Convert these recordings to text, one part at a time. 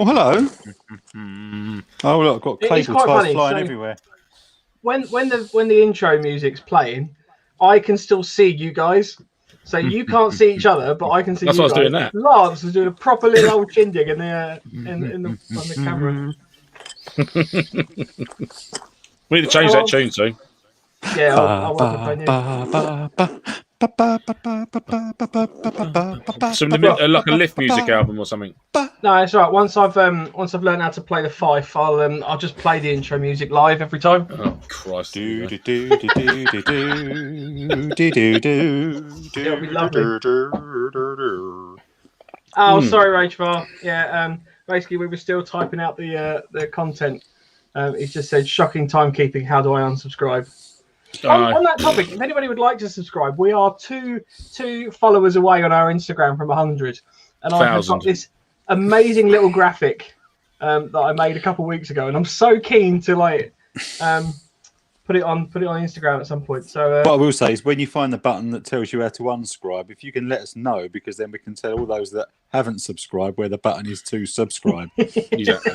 Oh, hello. Oh, look, I've got It's cable quite ties funny. flying So everywhere. when the intro music's playing, I can still see you guys. So you can't see each other, but I can see That's you why I was guys. doing that. Lance was doing a proper little old shindig in the on the camera. We need to change that tune soon. Yeah, I'll work on playing Some like a lift music album or something. No, it's all right. Once I've learned how to play the fife, I'll just play the intro music live every time. Oh Christ! It'll be lovely. Oh, sorry, Rachel. Yeah, basically we were still typing out the content. It just said shocking timekeeping. How do I unsubscribe? On that topic, if anybody would like to subscribe, we are two followers away on our Instagram from 100, and I've got this amazing little graphic that I made a couple of weeks ago, and I'm so keen to put it on Instagram at some point. So what I will say is, when you find the button that tells you how to unsubscribe, if you can let us know, because then we can tell all those that haven't subscribed where the button is to subscribe. Exactly.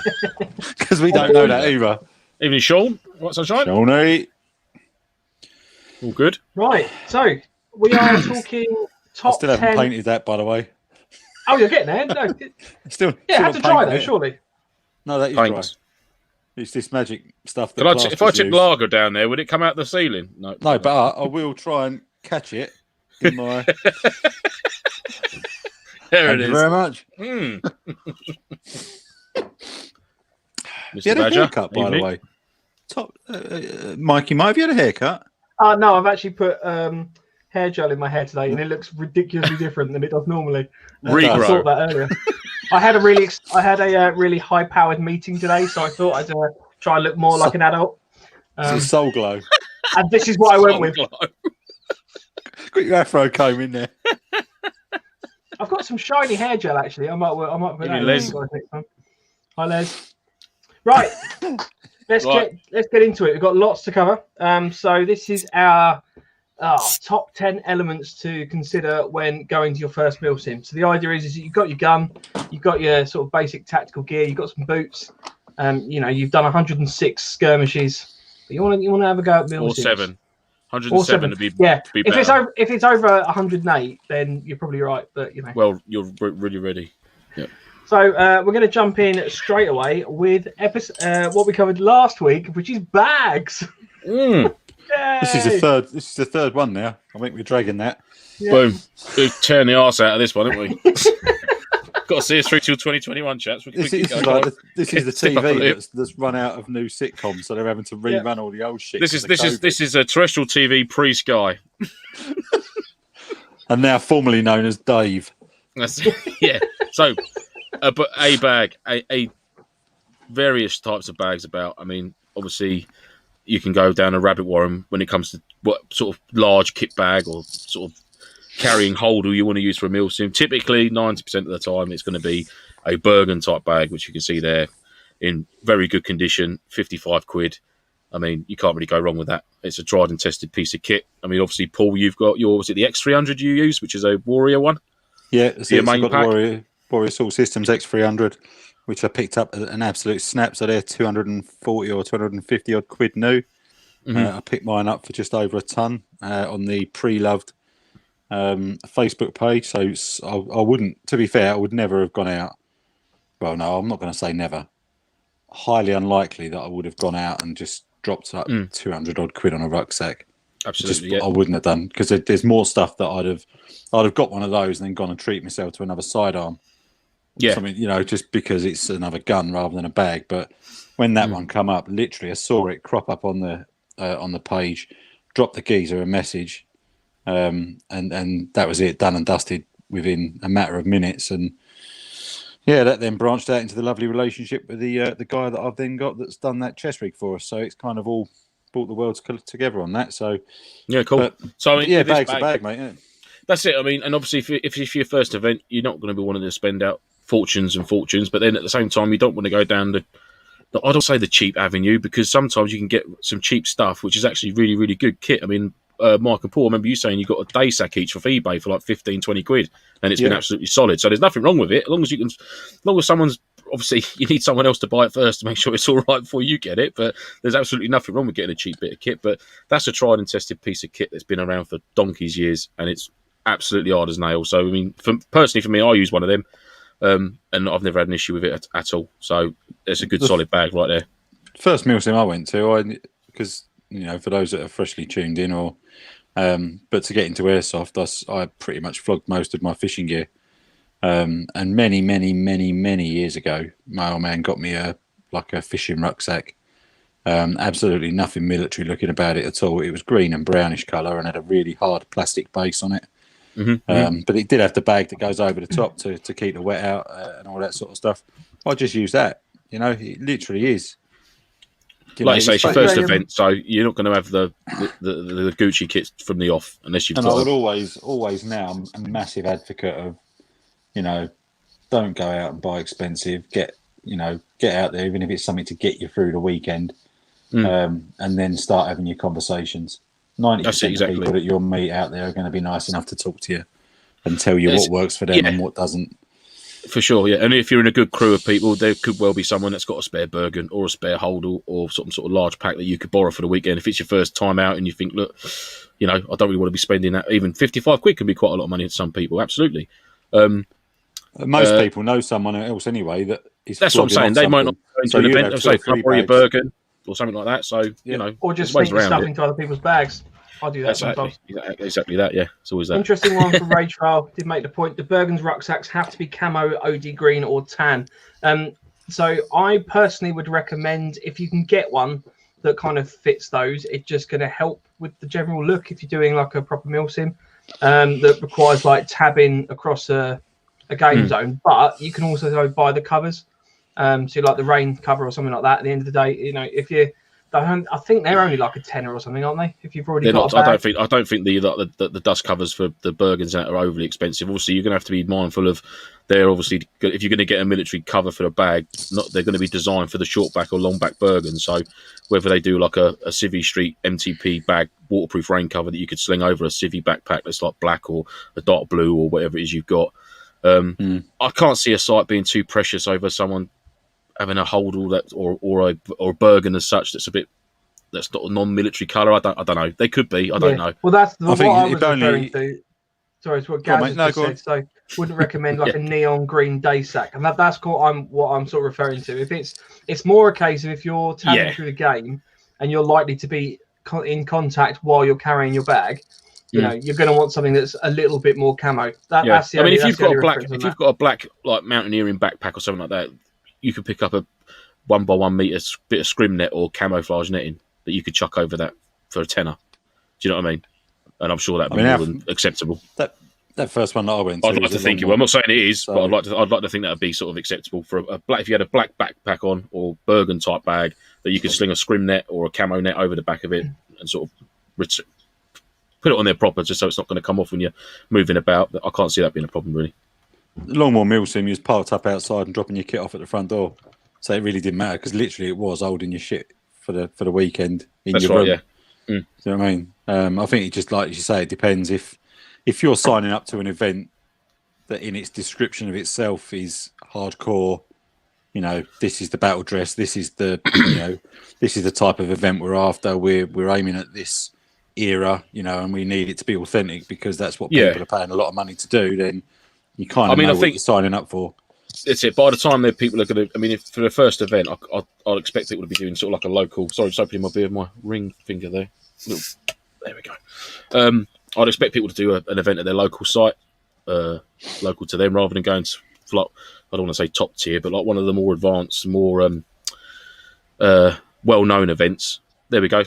Because we don't know that either. Evening, Sean. What's sunshine? Shawnee. All good. Right. So we are talking top 10. I still haven't painted that, by the way. Oh, you're getting there? No. Still had to try though, surely. No, that is dry. It's this magic stuff that if I took lager down there, would it come out the ceiling? No, but I will try and catch it in my. There it is. Thank you very much. Mr. You had a Badger, haircut, by the way. Mikey, have you had a haircut? No, I've actually put hair gel in my hair today, and it looks ridiculously different than it does normally. Regrow. I thought that earlier. I had a really high-powered meeting today, so I thought I'd try and look more like an adult. It's Soul Glow. And this is what I went with. Got your afro comb in there. I've got some shiny hair gel actually. I might put that in next time. Hi, Les. Right. Let's get into it. We've got lots to cover. So this is our top 10 elements to consider when going to your first Milsim. So the idea is that you've got your gun, you've got your sort of basic tactical gear, you've got some boots. You've done 106 skirmishes, but you want to have a go at Milsims. Or 7. 107 to be better. If it's over 108, then you're probably right. But well, you're really ready. Yeah. So we're going to jump in straight away with what we covered last week, which is bags. This is the third one now. I think we're dragging that. Yeah. Boom. We're tearing the arse out of this one, haven't we? Got to see us through till 2021, chaps. This is the TV that's run out of new sitcoms, so they're having to rerun all the old shit. This is a terrestrial TV pre-Sky, and now formerly known as Dave. Yeah. So, but a bag, a various types of bags about. I mean, obviously, you can go down a rabbit warren when it comes to what sort of large kit bag or sort of carrying holder you want to use for a Milsim. Typically, 90% of the time, it's going to be a Bergen type bag, which you can see there in very good condition, 55 quid. I mean, you can't really go wrong with that. It's a tried and tested piece of kit. I mean, obviously, Paul, you've got was it the X300 you use, which is a Warrior one? Yeah, it's got the Warrior Assault Systems X300, which I picked up at an absolute snap. So they're 240 or 250 odd quid new. I picked mine up for just over a ton on the pre-loved Facebook page. So I wouldn't, to be fair, I would never have gone out. Well, no, I'm not going to say never. Highly unlikely that I would have gone out and just dropped up 200 odd quid on a rucksack. Absolutely, I wouldn't have done, because there's more stuff that I'd have got one of those and then gone and treat myself to another sidearm. Yeah, something, just because it's another gun rather than a bag. But when that one come up, literally, I saw it crop up on the page, dropped the geezer a message, and that was it, done and dusted within a matter of minutes. And yeah, that then branched out into the lovely relationship with the guy that I've then got that's done that chest rig for us. So it's kind of all brought the worlds together on that. So yeah, cool. But, so I mean, yeah, bag's a bag, mate. Yeah. That's it. I mean, and obviously, if your first event, you're not going to be wanting to spend out fortunes and fortunes, but then at the same time, you don't want to go down I don't say the cheap avenue, because sometimes you can get some cheap stuff, which is actually really, really good kit. I mean, Mark and Paul, I remember you saying you got a day sack each off eBay for like 15, 20 quid, and it's been absolutely solid. So there's nothing wrong with it, as long as someone's obviously you need someone else to buy it first to make sure it's all right before you get it. But there's absolutely nothing wrong with getting a cheap bit of kit. But that's a tried and tested piece of kit that's been around for donkey's years, and it's absolutely hard as nails. So I mean, personally for me, I use one of them, and I've never had an issue with it at all. So it's a good solid bag right there. First Milsim I went to, because for those that are freshly tuned in, or but to get into airsoft, I pretty much flogged most of my fishing gear. And many years ago, my old man got me a fishing rucksack. Absolutely nothing military looking about it at all. It was green and brownish colour and had a really hard plastic base on it. But it did have the bag that goes over the top to keep the wet out and all that sort of stuff. I just use that. It literally is. Like you say, it's your first event, so you're not going to have the Gucci kits from the off unless you've. And I would always now, I'm a massive advocate of, don't go out and buy expensive. Get out there, even if it's something to get you through the weekend, and then start having your conversations. 90% of people that you'll meet out there are going to be nice enough to talk to you and tell you what works for them and what doesn't. For sure, yeah. And if you're in a good crew of people, there could well be someone that's got a spare Bergen or a spare Holdall or some sort of large pack that you could borrow for the weekend. If it's your first time out and you think, look, I don't really want to be spending that. Even 55 quid can be quite a lot of money to some people. Absolutely. Most people know someone else anyway that is. That's what I'm saying. They might not go into an event and say, "Can I borrow your Bergen?" or something like that. So or just sneak stuff into other people's bags. I do that sometimes. Exactly that. Yeah, it's always that. Interesting one from Rage Trial. Did make the point. The Bergen's rucksacks have to be camo, OD green, or tan. So I personally would recommend, if you can get one that kind of fits those, it's just going to help with the general look. If you're doing like a proper Milsim that requires like tabbing across a game zone, but you can also go buy the covers. So like the rain cover or something like that. At the end of the day, if you I think they're only like a tenner or something, aren't they? If you've already got a bag. I don't think the dust covers for the Bergens are overly expensive. Obviously, you're going to have to be mindful of. They're obviously, if you're going to get a military cover for the bag, they're going to be designed for the short back or long back Bergen. So whether they do like a Civvy Street MTP bag waterproof rain cover that you could sling over a Civvy backpack that's like black or a dark blue or whatever it is you've got, I can't see a site being too precious over someone having a Holdall that or a Bergen as such that's not a non-military colour. I don't know. They could be. I don't know. Well, that's what I was referring to. Sorry, it's what Gaz just said. So wouldn't recommend like a neon green day sack, and that's what I'm sort of referring to. If it's more a case of if you're tabbing through the game and you're likely to be in contact while you're carrying your bag. You're going to want something that's a little bit more camo. That's the only, if you've got a black like mountaineering backpack or something like that, you could pick up a 1 by 1 meter bit of scrim net or camouflage netting that you could chuck over that for a tenner. Do you know what I mean? And I'm sure that'd be more than acceptable. That first one that I went to, I'd like to think it. Well, I'm not saying it is, but I'd like to think that'd be sort of acceptable for a black. If you had a black backpack on or Bergen type bag that you could sling a scrim net or a camo net over the back of it and sort of put it on there proper, just so it's not going to come off when you're moving about. I can't see that being a problem, really. Longmore Milsim, you was parked up outside and dropping your kit off at the front door, so it really didn't matter because literally it was holding your shit for the weekend in your room. Yeah. Do you know what I mean? I think it just, like you say, it depends if you're signing up to an event that in its description of itself is hardcore. This is the battle dress. This is the this is the type of event we're after. We're aiming at this era, and we need it to be authentic because that's what people are paying a lot of money to do. Then you kind of know what you're signing up for. It's it. By the time that people are going to, if for the first event, I'll expect it would be doing sort of like a local. Sorry, just opening my beer, my ring finger there. There we go. I'd expect people to do an event at their local site, local to them, rather than going to I don't want to say top tier, but like one of the more advanced, more well-known events. There we go.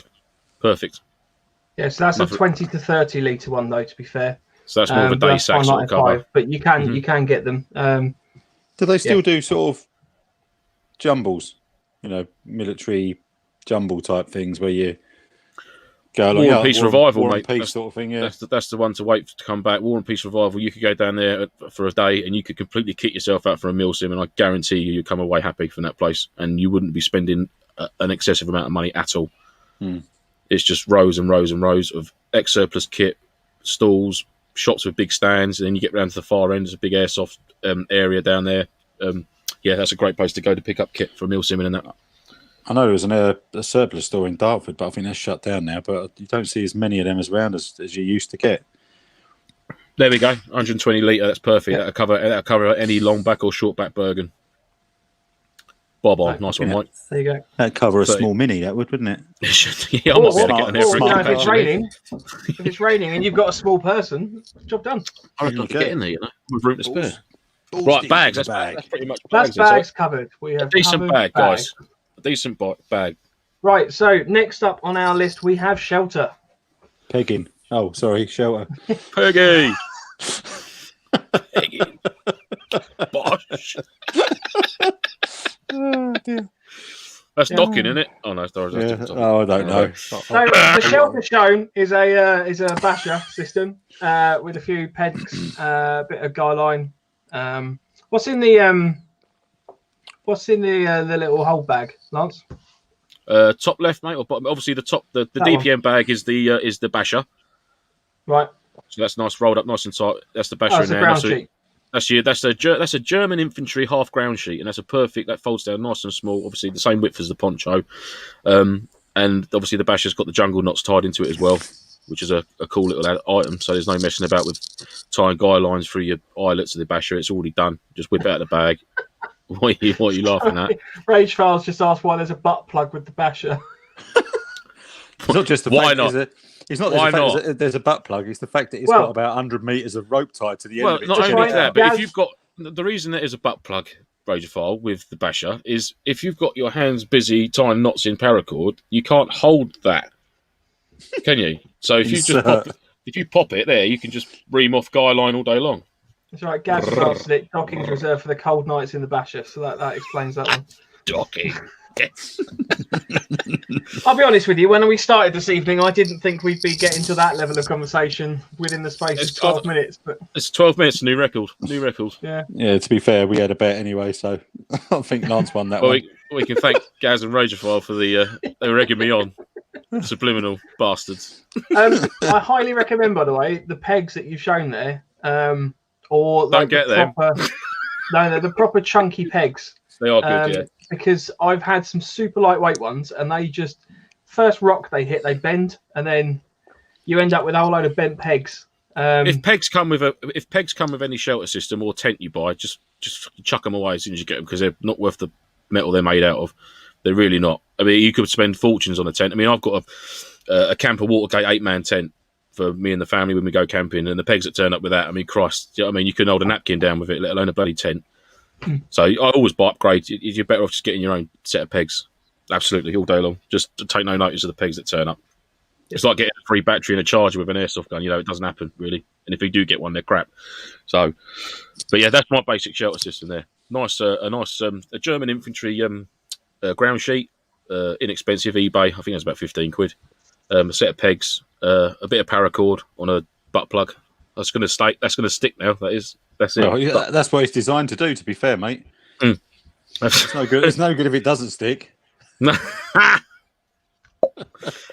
Perfect. Yeah, so that's a 20 to 30 litre one, though, to be fair. So that's more of a day sack sort of cover. But you can get them. Do they still do sort of jumbles, military jumble type things where you go along? War and Peace Revival, War mate. And Peace sort of thing, yeah. That's the one to wait to come back. War and Peace Revival. You could go down there for a day and you could completely kit yourself out for a Milsim, and I guarantee you'd come away happy from that place, and you wouldn't be spending an excessive amount of money at all. It's just rows and rows and rows of ex-surplus kit, stalls, shops with big stands, and then you get round to the far end. There's a big airsoft area down there. yeah, that's a great place to go to pick up kit for Milsim and that. I know there was a surplus store in Dartford, but I think that's shut down now. But you don't see as many of them around as you used to get. There we go, 120 litre. That's perfect. Yeah. That'll cover any long back or short back Bergen. Bob on, nice one, Mike. There you go. That'd cover a small Mini, that would, wouldn't it? Yeah, I'm not going to get an every if it's raining, and you've got a small person, job done. I reckon I could get in there, with room to spare. Right, bags. That's pretty much bags. That's bags covered. We have a decent bag, guys. A decent bag. Right. So next up on our list, we have shelter. Pegging. Oh, sorry, shelter. Peggy. Peggy. Bosh. Oh dear. That's docking, isn't it? Oh no, sorry. Oh, I don't know. So the shelter shown is a basher system with a few pegs, a bit of guy line. What's in the little hold bag, Lance? Top left, mate, or bottom? Obviously, the DPM one. Bag is the basher. Right. So that's nice, rolled up, nice and tight. That's the basher in there. Ground sheet. That's a German infantry half ground sheet, and that's a perfect. That folds down nice and small. Obviously, the same width as the poncho, and obviously the basher's got the jungle knots tied into it as well, which is a cool little item. So there's no messing about with tying guy lines through your eyelets of the basher. It's already done. Just whip it out of the bag. What are you laughing at? Rage Files just asked why there's a butt plug with the basher. It's not just the why fact, not? It's not the fact that there's a butt plug. It's the fact that it's got about 100 metres of rope tied to the end of it. Not only that, but if you've got the reason there is a butt plug, Rageophile, with the basher is if you've got your hands busy tying knots in paracord, you can't hold that, can you? So if you pop it there, you can just ream off guy line all day long. That's right. Gaz said it. Docking's reserved for the cold nights in the basher, so that explains that one. Docking. I'll be honest with you, when we started this evening, I didn't think we'd be getting to that level of conversation within the space of 12 minutes. But it's 12 minutes, new record. Yeah. Yeah, to be fair, we had a bet anyway, so I think Lance won that one. We can thank Gaz and Rageophile for they were egging me on. Subliminal bastards. I highly recommend, by the way, the pegs that you've shown there. Or don't get them. No, they're the proper chunky pegs. They are good, yeah. Because I've had some super lightweight ones, and they just first rock they hit, they bend, and then you end up with a whole load of bent pegs. If pegs come with any shelter system or tent you buy, just chuck them away as soon as you get them because they're not worth the metal they're made out of. They're really not. I mean, you could spend fortunes on a tent. I mean, I've got a camper Watergate 8-man tent for me and the family when we go camping, and the pegs that turn up with that. I mean, Christ, you know what I mean, you couldn't hold a napkin down with it, let alone a bloody tent. So I always buy upgrade. You're better off just getting your own set of pegs. Absolutely, all day long. Just take no notice of the pegs that turn up. It's like getting a free battery and a charger with an airsoft gun. You know, it doesn't happen really. And if you do get one, they're crap. So, but yeah, that's my basic shelter system there. Nice, a German infantry ground sheet, inexpensive eBay. I think that's about 15 quid. A set of pegs, a bit of paracord on a butt plug. That's going to stay. That's going to stick now. That's it. Well, yeah, that's what it's designed to do. To be fair, mate, it's no good. It's no good if it doesn't stick. No. I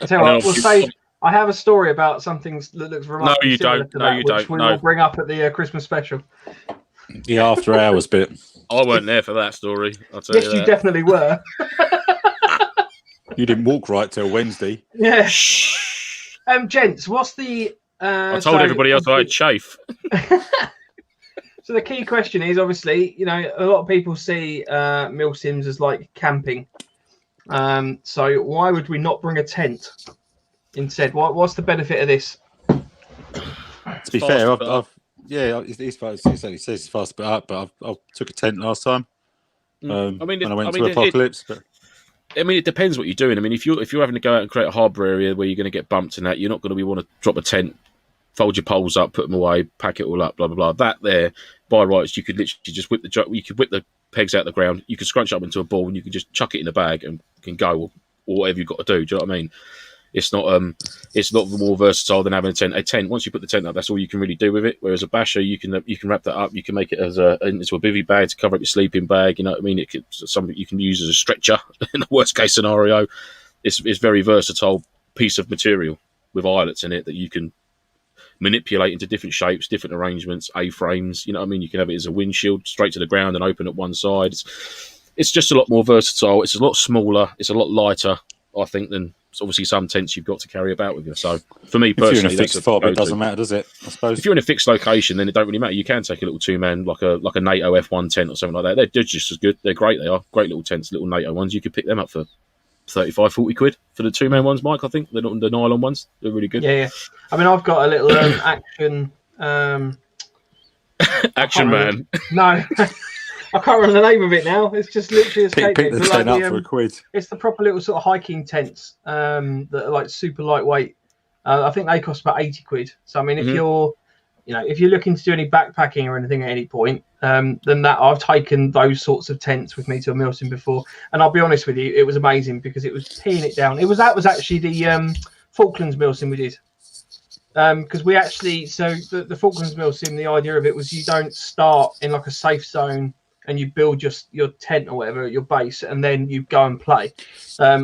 tell you what, we'll say I have a story about something that looks remarkably similar to that, which we will bring up at the Christmas special. The after hours bit. I weren't there for that story. I'll tell yes, you definitely were. You didn't walk right till Wednesday. Yeah. Gents, what's the? I told everybody else I had chafe. So the key question is, obviously, you know, a lot of people see Milsims as like camping. So why would we not bring a tent instead? What's the benefit of this? To be fair, it says it's fast but I took a tent last time. When I went to Apocalypse. It depends what you're doing. I mean, if you're having to go out and create a harbour area where you're going to get bumped and that, you're not going to want to drop a tent, fold your poles up, put them away, pack it all up, blah blah blah. That there, by rights, you could literally just whip the pegs out of the ground. You could scrunch up into a ball and you could just chuck it in a bag and can go or whatever you've got to do. Do you know what I mean? It's not more versatile than having a tent. A tent, once you put the tent up, that's all you can really do with it. Whereas a basher, you can wrap that up. You can make it into a bivvy bag to cover up your sleeping bag. You know what I mean? It's something you can use as a stretcher in the worst case scenario. It's very versatile piece of material with eyelets in it that you can manipulate into different shapes, different arrangements, A-frames. You know what I mean? You can have it as a windshield straight to the ground and open at one side. It's just a lot more versatile. It's a lot smaller. It's a lot lighter, I think, than obviously some tents you've got to carry about with you. So for me personally, if you're in a fixed fob, it doesn't matter, does it? I suppose if you're in a fixed location, then it don't really matter. You can take a little 2-man like a NATO F1 tent or something like that. They're just as good. They're great. They are great little tents, little NATO ones. You could pick them up for 35, 40 quid for the 2-man ones, Mike. I think they're not the nylon ones. They're really good. Yeah. I mean, I've got a little action. Action man. No. I can't remember the name of it now. It's just literally pick the tent up for a quid. It's the proper little sort of hiking tents that are like super lightweight. I think they cost about 80 quid. So I mean, if you're looking to do any backpacking or anything at any point, then that I've taken those sorts of tents with me to a Milsim before, and I'll be honest with you, it was amazing because it was peeing it down. That was actually the Falklands Milsim we did. Because we actually, the Falklands Milsim, the idea of it was you don't start in like a safe zone and you build your tent or whatever at your base, and then you go and play.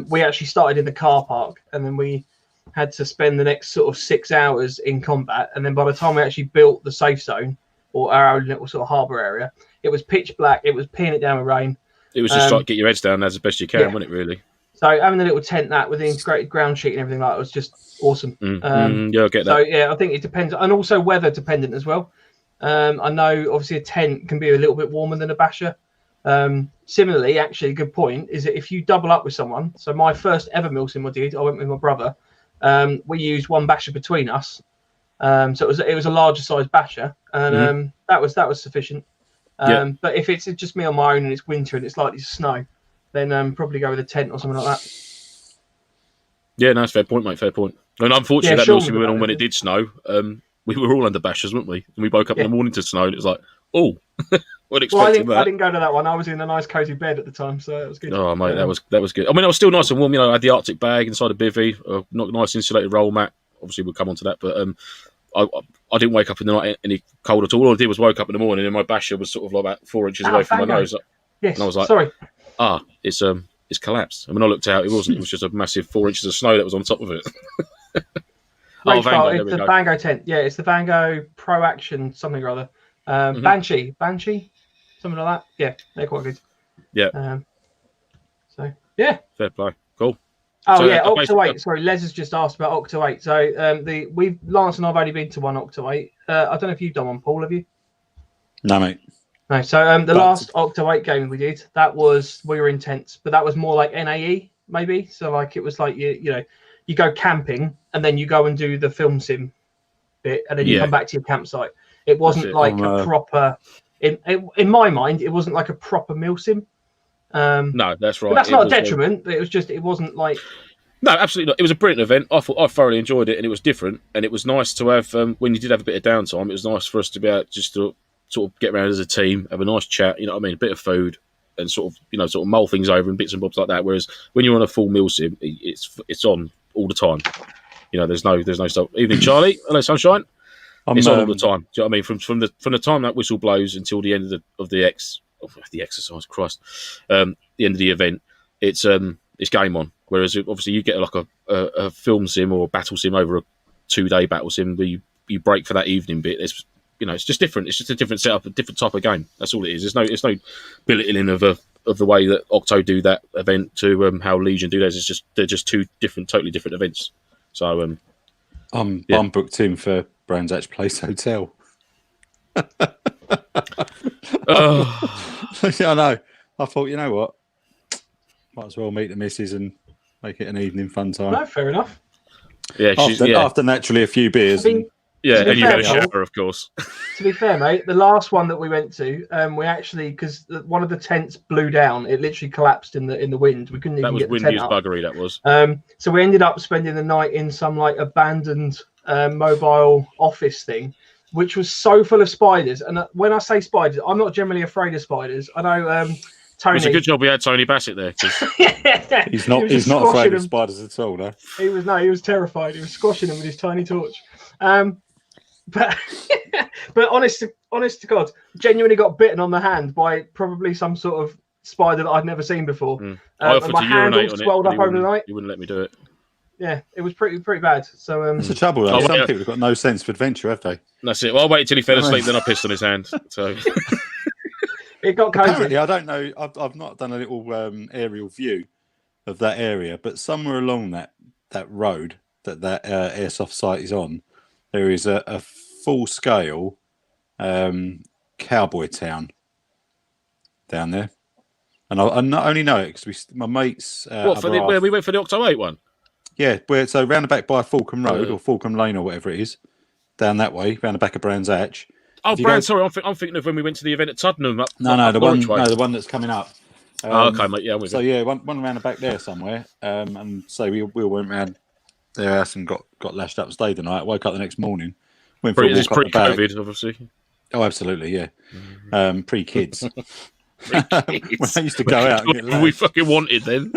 We actually started in the car park, and then we had to spend the next sort of 6 hours in combat. And then by the time we actually built the safe zone or our own little sort of harbour area, it was pitch black. It was peeing it down with rain. It was just like get your heads down as best you can, wasn't it? Really. So having the little tent with the integrated ground sheet and everything like that was just awesome. Yeah, I get that. So yeah, I think it depends, and also weather dependent as well. I know obviously a tent can be a little bit warmer than a basher. Similarly, actually, a good point is that if you double up with someone. So my first ever Milsim I went with my brother. We used one basher between us. So it was a larger size basher, and that was sufficient. But if it's just me on my own and it's winter and it's likely to snow, then probably go with a tent or something like that. Yeah, no, that's a fair point, mate. Fair point. And unfortunately, that Milsim we went on when it did snow. We were all under bashers, weren't we? And we woke up in the morning to snow, and it was like, oh, what expecting that? I didn't go to that one. I was in a nice cozy bed at the time, so it was good. Oh, mate, that was good. I mean, I was still nice and warm. You know, I had the Arctic bag inside a bivvy, not nice insulated roll mat. Obviously, we'll come on to that, but I didn't wake up in the night any cold at all. All I did was woke up in the morning, and my basher was sort of like about 4 inches away from my nose. Yes, and I was like, sorry. It's collapsed. I mean, I looked out. It wasn't. It was just a massive 4 inches of snow that was on top of it. Vango, it's the Vango tent. Yeah, it's the Vango Pro Action something or other. Banshee, something like that. Yeah, they're quite good. Yeah. So yeah. Fair play. Cool. Oh so, yeah, Octo 8. Sorry, Les has just asked about Octo 8. So Lance and I've only been to one Octo 8. I don't know if you've done one, Paul. Have you? No, mate. No. So the last Octo 8 game we did, we were in tents, but that was more like NAE maybe. So like it was like you go camping and then you go and do the film sim bit, and then you come back to your campsite. It wasn't like a proper. In my mind, it wasn't like a proper Milsim. No, that's right. But that's not a detriment. But it was just, it wasn't like. No, absolutely not. It was a brilliant event. I thoroughly enjoyed it, and it was different. And it was nice to have when you did have a bit of downtime. It was nice for us to be able just to sort of get around as a team, have a nice chat. You know what I mean? A bit of food, and sort of mull things over and bits and bobs like that. Whereas when you're on a full Milsim, it's on all the time. You know, there's no stop. Evening, Charlie. Hello, sunshine. It's on all the time. Do you know what I mean? From the time that whistle blows until the end of the exercise. Christ, the end of the event, it's game on. Whereas obviously you get like a film sim or a battle sim over a 2-day battle sim where you break for that evening bit. It's just different. It's just a different setup, a different type of game. That's all it is. It's no belittling of the way that Octo do that event to how Legion do theirs. They're just two totally different events. So I'm booked in for Brands Hatch Place Hotel. I know. I thought, you know what? Might as well meet the missus and make it an evening fun time. No, fair enough. Yeah, after naturally a few beers. And you had a shower, of course. To be fair, mate, the last one that we went to, we actually, because one of the tents blew down, it literally collapsed in the wind. We couldn't even get the tent up. That was windy as buggery, that was. So we ended up spending the night in some like abandoned mobile office thing, which was so full of spiders. And when I say spiders, I'm not generally afraid of spiders. I know Tony. It's a good job we had Tony Bassett there. He's not afraid of spiders at all, no. He was terrified. He was squashing them with his tiny torch. But honest to God, genuinely got bitten on the hand by probably some sort of spider that I'd never seen before. I offered my to hand urinate all on swelled it, up over the night. You wouldn't let me do it. yeah, it was pretty bad. So it's the trouble though. Some people have got no sense of adventure, have they? That's it. Well, I'll wait till he fell asleep, then I pissed on his hand. So it got cozy. Apparently, I don't know. I've not done a little aerial view of that area, but somewhere along that road that airsoft site is on, there is a full scale cowboy town down there. And I not only know it because my mates. Where we went for the Octo 8 one? Yeah, so round the back by Fulcum Road or Fulcum Lane or whatever it is, down that way, round the back of Brands Hatch. Oh, Brand, sorry, I'm thinking of when we went to the event at Tuddenham. The one that's coming up. Okay, mate. Yeah, so yeah, one around the back there somewhere. And so we went round their house and got lashed up, stayed the night. Woke up the next morning. Went for a walk up the back. Pre-COVID, obviously. Oh, absolutely, yeah. Pre-kids. When I used to go out and get lashed. We fucking wanted then.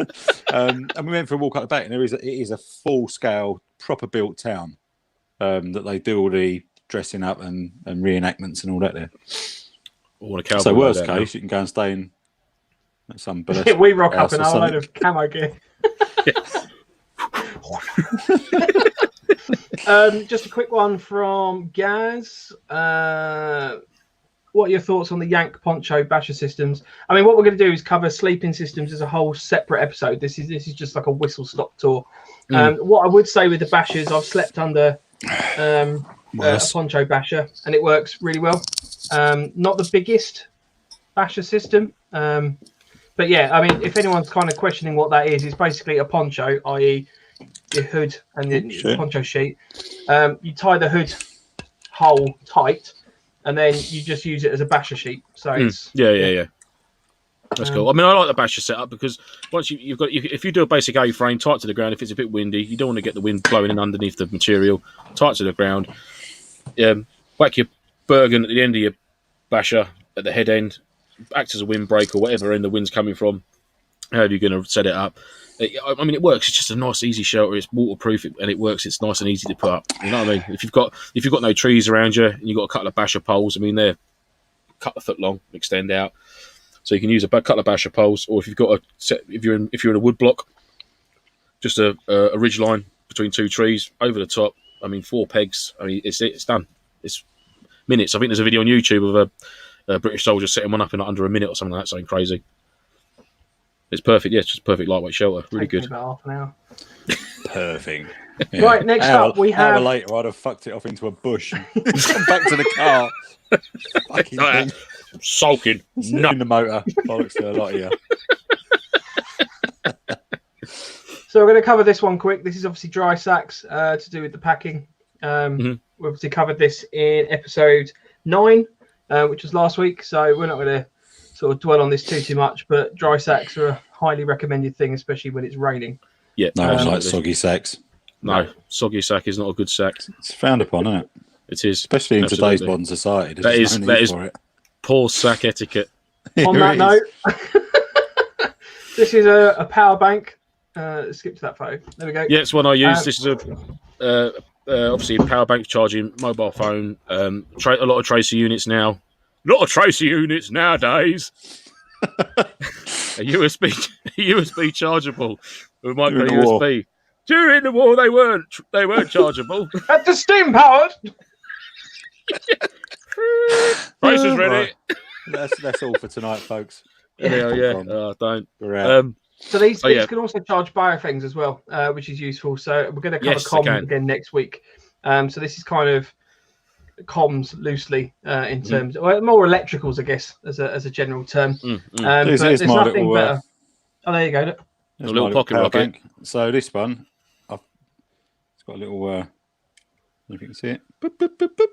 And we went for a walk up the back, and it is a full-scale, proper built town that they do all the dressing up and reenactments and all that there. So worst case, you can go and stay in some burlesque we rock up in our load of camo gear. Just a quick one from Gaz. What are your thoughts on the Yank Poncho basher systems? I mean, what we're going to do is cover sleeping systems as a whole separate episode. This is just like a whistle-stop tour. What I would say with the bashers, I've slept under a Poncho basher, and it works really well. Not the biggest basher system, but yeah, I mean, if anyone's kind of questioning what that is, it's basically a poncho, i.e. your hood and the poncho sheet. You tie the hood hole tight, and then you just use it as a basher sheet. So it's yeah. That's cool. I mean, I like the basher setup because once if you do a basic A-frame tight to the ground, if it's a bit windy, you don't want to get the wind blowing in underneath the material. Tight to the ground. Whack your Bergen at the end of your basher at the head end. Acts as a windbreak or whatever end the wind's coming from. How are you going to set it up? I mean, it works. It's just a nice, easy shelter. It's waterproof and it works. It's nice and easy to put up. You know what I mean? If you've got no trees around you and you've got a couple of basher poles, I mean, they're a couple of foot long, extend out, so you can use a couple of basher poles. Or if you've got if you're in a wood block, just a ridge line between two trees over the top. I mean, 4 pegs. I mean, it's done. It's minutes. I think there's a video on YouTube of a British soldier setting one up in under a minute or something like that. Something crazy. It's perfect. Yeah, it's just perfect lightweight shelter. Really good. About half an hour. Perfect. Yeah. Right, next up we have. An hour later, I'd have fucked it off into a bush. Come back to the car. Fucking thing. Sulking. In the motor. Bollocks to a lot of you. So we're going to cover this one quick. This is obviously dry sacks to do with the packing. We obviously covered this in episode 9, which was last week. So we're not going to sort of dwell on this too much, but dry sacks are a highly recommended thing, especially when it's raining. Yeah, no one likes soggy sacks. No, soggy sack is not a good sack. It's frowned upon, isn't it? It is, especially in today's modern society. That is poor sack etiquette. On that note, this is a power bank. Skip to that photo. There we go. Yeah, it's one I use. This is obviously a power bank for charging mobile phone. A lot of tracer units now. A lot of tracer units nowadays. a USB chargeable with micro USB. During the war, they weren't chargeable. At the steam powered. Tracers ready. Right. That's all for tonight, folks. Yeah. Don't. We're out. So these can also charge biothings as well, which is useful. So we're going to cover comms again next week. So this is kind of comms loosely in terms of more electricals, I guess, as a general term. But there's nothing better. Oh, there you go. Look. A little pocket rocket. So this one, it's got a little. I don't know if you can see it. Boop, boop, boop, boop.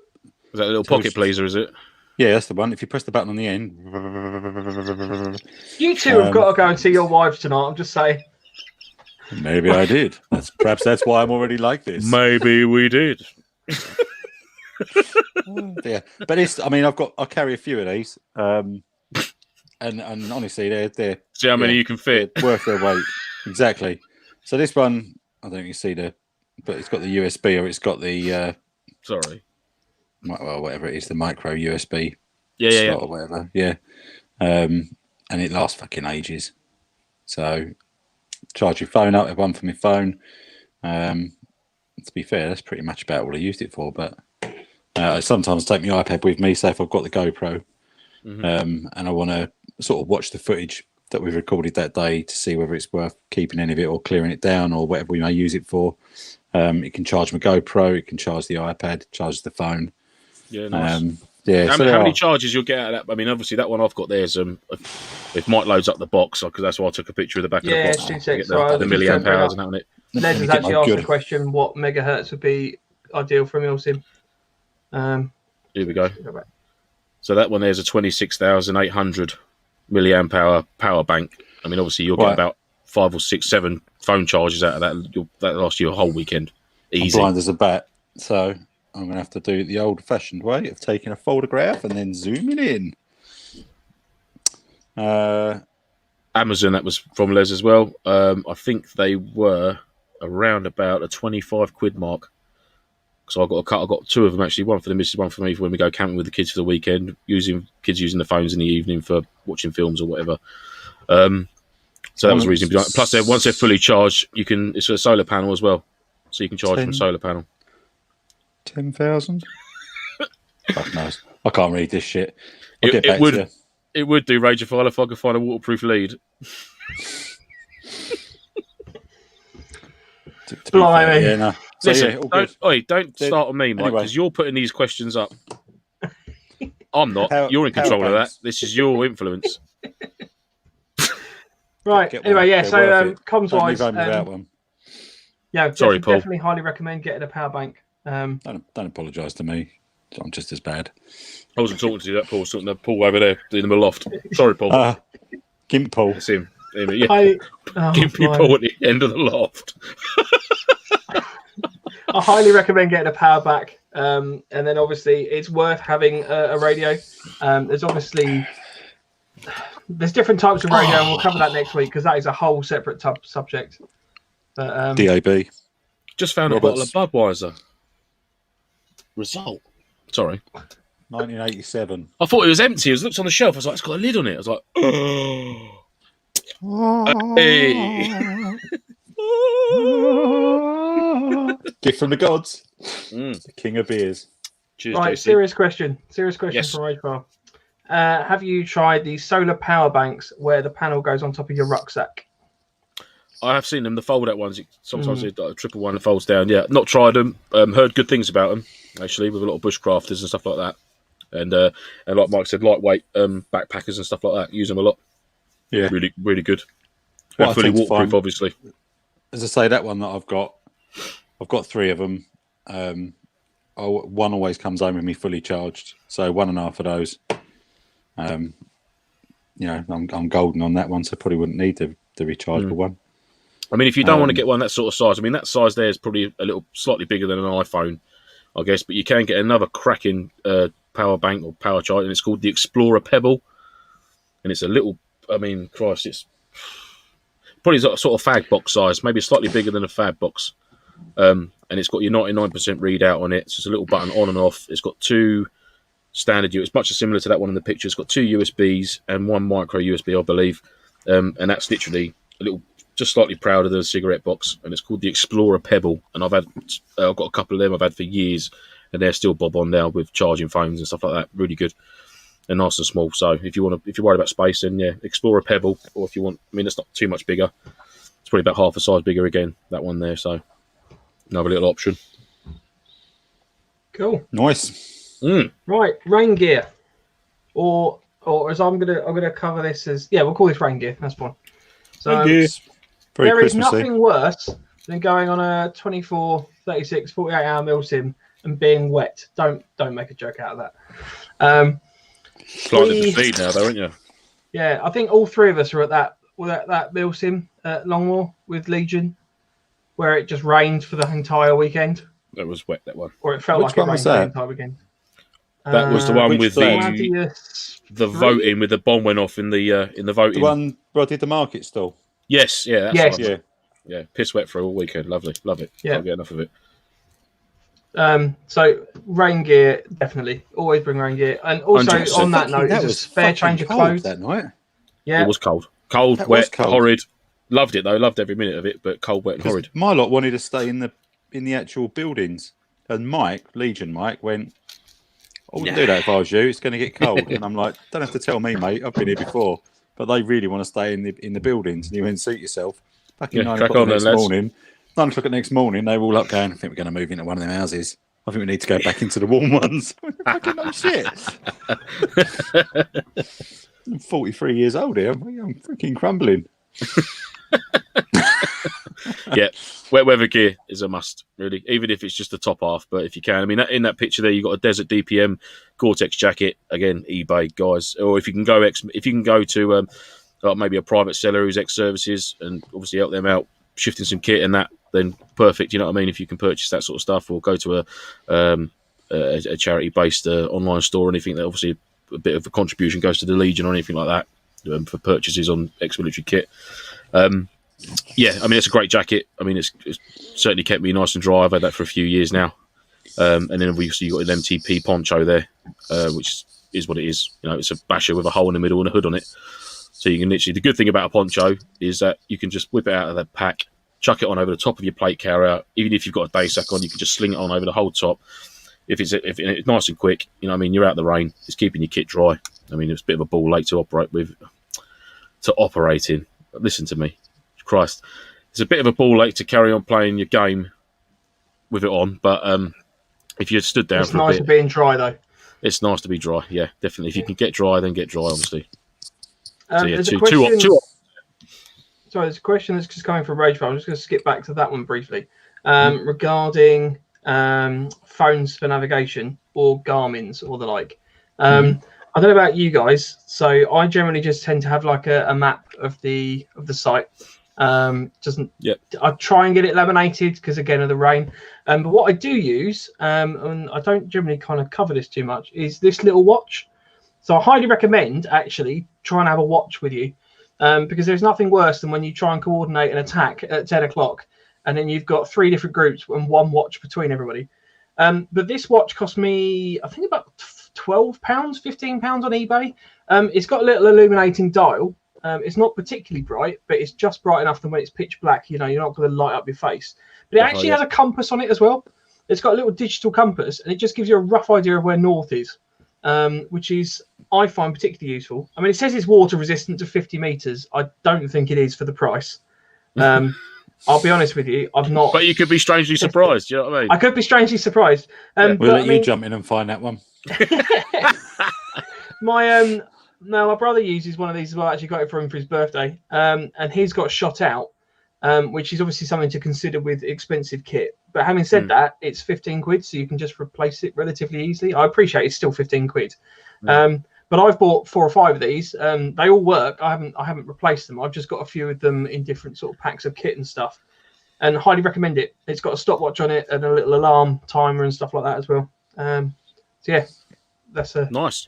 Is that a little pocket pleaser? Is it? Yeah, that's the one. If you press the button on the end. You two have got to go and see your wives tonight. I'm just saying. Maybe I did. Perhaps that's why I'm already like this. Maybe we did. Yeah, but I carry a few of these, and honestly, they're see how many you can fit. Worth their weight. Exactly. So this one, I don't know if you see but it's got the USB or it's got the well, whatever it is, the micro USB slot or whatever. Yeah, and it lasts fucking ages. So charge your phone up. I have one for my phone. To be fair, that's pretty much about what I used it for. But I sometimes take my iPad with me. So if I've got the GoPro and I want to sort of watch the footage that we've recorded that day to see whether it's worth keeping any of it or clearing it down or whatever we may use it for, it can charge my GoPro, it can charge the iPad, charge the phone. Yeah, nice. How many charges you'll get out of that? I mean, obviously that one I've got there is if Mike loads up the box, because that's why I took a picture of the back of the box. Yeah, 2 seconds. The milliamp hours and that on it. Les has actually asked the question: what megahertz would be ideal for a Milsim? Here we go. So that one there's a 26,800 milliamp hour power bank. I mean, obviously you'll get about 5 or 6, 7 phone charges out of that. That lasts you a whole weekend. Easy. I'm blind as a bat, so I'm going to have to do it the old-fashioned way of taking a photograph and then zooming in. Amazon, that was from Les as well. I think they were around about a 25 quid mark. So I got 2 of them actually. One for the missus, one for me for when we go camping with the kids for the weekend. Using the phones in the evening for watching films or whatever. So that was the reason behind it. Plus, once they're fully charged, it's a solar panel as well, so you can charge from a solar panel. 10,000. Fuck knows. I can't read this shit. It would do Rageophile if I could find a waterproof lead. Blimey. Yeah, no. So, listen, don't start on me, Mike, because you're putting these questions up. I'm not. You're in control of that. This is your influence. Right. Anyway, yeah. So, comms wise, sorry, Paul. Definitely highly recommend getting a power bank. Don't apologise to me. I'm just as bad. I wasn't talking to you. That Paul was talking to Paul over there in the loft. Sorry, Paul. Gimp Paul. That's him. Yeah. Gimpy Paul at the end of the loft. I highly recommend getting a power back, and then obviously it's worth having a radio. There's different types of radio, and we'll cover that next week because that is a whole separate subject. But, DAB. Just found a bottle of Budweiser. Result. Sorry. 1987. I thought it was empty. I looked on the shelf. I was like, it's got a lid on it. I was like, hey. Gift from the gods. The king of beers. Cheers, right, JC. serious question yes. from Ragebar. Have you tried the solar power banks where the panel goes on top of your rucksack? I have seen them, the fold-out ones. Sometimes they've got a triple one that folds down. Yeah, not tried them. Heard good things about them, actually, with a lot of bushcrafters and stuff like that. And like Mike said, lightweight backpackers and stuff like that. Use them a lot. Yeah. Really, really good. And fully waterproof, obviously. As I say, that one that I've got 3 of them. One always comes home with me fully charged. So 1.5 of those. I'm golden on that one, so probably wouldn't need the rechargeable one. I mean, if you don't want to get one that sort of size, I mean, that size there is probably slightly bigger than an iPhone, I guess, but you can get another cracking power bank or power charger, and it's called the Explorer Pebble. And it's a little, I mean, Christ, it's probably sort of fag box size, maybe slightly bigger than a fag box. And it's got your 99% readout on it. So it's a little button on and off. It's got 2 standard USB, much similar to that one in the picture. It's got 2 USBs and 1 micro USB, I believe. And that's literally a little, just slightly prouder than a cigarette box. And it's called the Explorer Pebble. And I've got a couple of them I've had for years, and they're still bob on now with charging phones and stuff like that. Really good and nice and small. So if you're worried about space, then yeah, Explorer Pebble. Or if you want, I mean, it's not too much bigger. It's probably about half the size bigger again, that one there. So another little option. Cool. Nice. Right, rain gear, or as I'm gonna cover this as we'll call this rain gear. That's fine. So there is nothing worse than going on a 24, 36, 48-hour Milsim and being wet. Don't make a joke out of that. Planted the feed now, though, aren't you? Yeah, I think all 3 of us are at that Milsim at Longmoor with Legion, where it just rained for the entire weekend. It was wet, that one. Or it felt like it rained for the entire weekend. That was the one with the voting, with the bomb went off in the voting. The one where I did the market stall. Yes, yeah, that's yes. Yeah, piss wet for all weekend. Lovely, love it. Yeah. Can't get enough of it. So rain gear, definitely. Always bring rain gear. And also 100%. on that note, is a spare change of clothes that night. Yeah, it was cold, wet, horrid. Loved it though. Loved every minute of it, but cold, wet, and horrid. My lot wanted to stay in the actual buildings, and Legion Mike, went, "I wouldn't do that if I was you. It's going to get cold." And I'm like, "Don't have to tell me, mate. I've been here before." But they really want to stay in the buildings, and you went, "Suit yourself." Back in 9 o'clock the next morning, 9 o'clock the next morning, they were all up going, "I think we're going to move into one of them houses. I think we need to go back into the warm ones." Fucking no shit. I'm 43 years old here. I'm freaking crumbling. Yeah, wet weather gear is a must, really, even if it's just the top half. But if you can, I mean, in that picture there, you got a Desert DPM Gore-Tex jacket. Again, eBay guys, or if you can go to maybe a private seller who's ex-services and obviously help them out shifting some kit and that, then perfect. You know what I mean? If you can purchase that sort of stuff, or go to a charity-based online store, or anything that obviously a bit of a contribution goes to the Legion or anything like that for purchases on ex-military kit. Yeah, I mean, it's a great jacket. I mean, it's certainly kept me nice and dry. I've had that for a few years now. And then obviously you've got an MTP poncho there, which is what it is. You know, it's a basher with a hole in the middle and a hood on it. So you can literally, the good thing about a poncho is that you can just whip it out of that pack, chuck it on over the top of your plate carrier. Even if you've got a day sack on, you can just sling it on over the whole top. If it's nice and quick, you know what I mean, you're out the rain. It's keeping your kit dry. I mean, it's a bit of a ball late to operate in. Listen to me. Christ, it's a bit of a ball late to carry on playing your game with it on, but if you stood down for a bit, it's nice to being dry though. It's nice to be dry, yeah, definitely. If you can get dry, then get dry, obviously. So yeah, there's a question that's just coming from Rage. I'm just going to skip back to that one briefly regarding phones for navigation or Garmin's or the like. I don't know about you guys, so I generally just tend to have like a map of the site. I try and get it laminated because again of the rain. But what I do use, and I don't generally kind of cover this too much, is this little watch. So I highly recommend actually try and have a watch with you, because there's nothing worse than when you try and coordinate an attack at 10 o'clock and then you've got 3 different groups and one watch between everybody. But this watch cost me, I think, about £12, £15 on eBay. It's got a little illuminating dial. It's not particularly bright, but it's just bright enough that when it's pitch black, you know, you're not going to light up your face. But it actually has a compass on it as well. It's got a little digital compass, and it just gives you a rough idea of where north is, which is, I find, particularly useful. I mean, it says it's water resistant to 50 meters. I don't think it is for the price. I'll be honest with you, I've not. But you could be strangely surprised. You know what I mean? I could be strangely surprised. We'll let you jump in and find that one. My brother uses one of these as well. I actually got it for him for his birthday, and he's got shot out, which is obviously something to consider with expensive kit. But having said that, it's 15 quid, so you can just replace it relatively easily. I appreciate it's still 15 quid, but I've bought 4 or 5 of these. They all work. I haven't replaced them. I've just got a few of them in different sort of packs of kit and stuff, and highly recommend it. It's got a stopwatch on it and a little alarm timer and stuff like that as well. So yeah, that's a nice.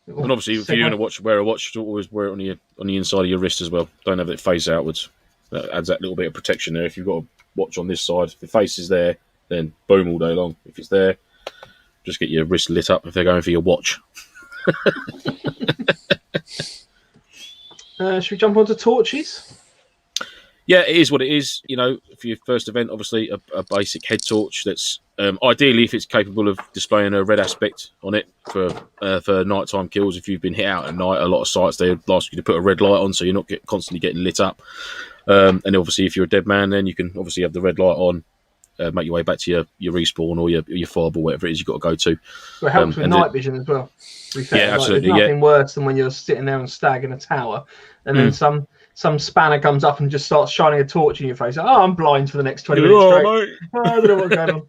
And obviously, if you're going to wear a watch, always wear it on the inside of your wrist as well. Don't have it face outwards. That adds that little bit of protection there. If you've got a watch on this side, if the face is there, then boom all day long. If it's there, just get your wrist lit up if they're going for your watch. Should we jump onto torches? Yeah, it is what it is. You know, for your first event, obviously a basic head torch that's ideally, if it's capable of displaying a red aspect on it for nighttime kills. If you've been hit out at night, a lot of sites they ask you to put a red light on, so you're not constantly getting lit up. And obviously, if you're a dead man, then you can obviously have the red light on, make your way back to your respawn or your fob or whatever it is you've got to go to. Well, it helps with night vision as well. Yeah, absolutely. There's nothing worse than when you're sitting there on stag in a tower, and then some spanner comes up and just starts shining a torch in your face. Oh, I'm blind for the next 20 minutes straight. Oh, I don't know what's going on.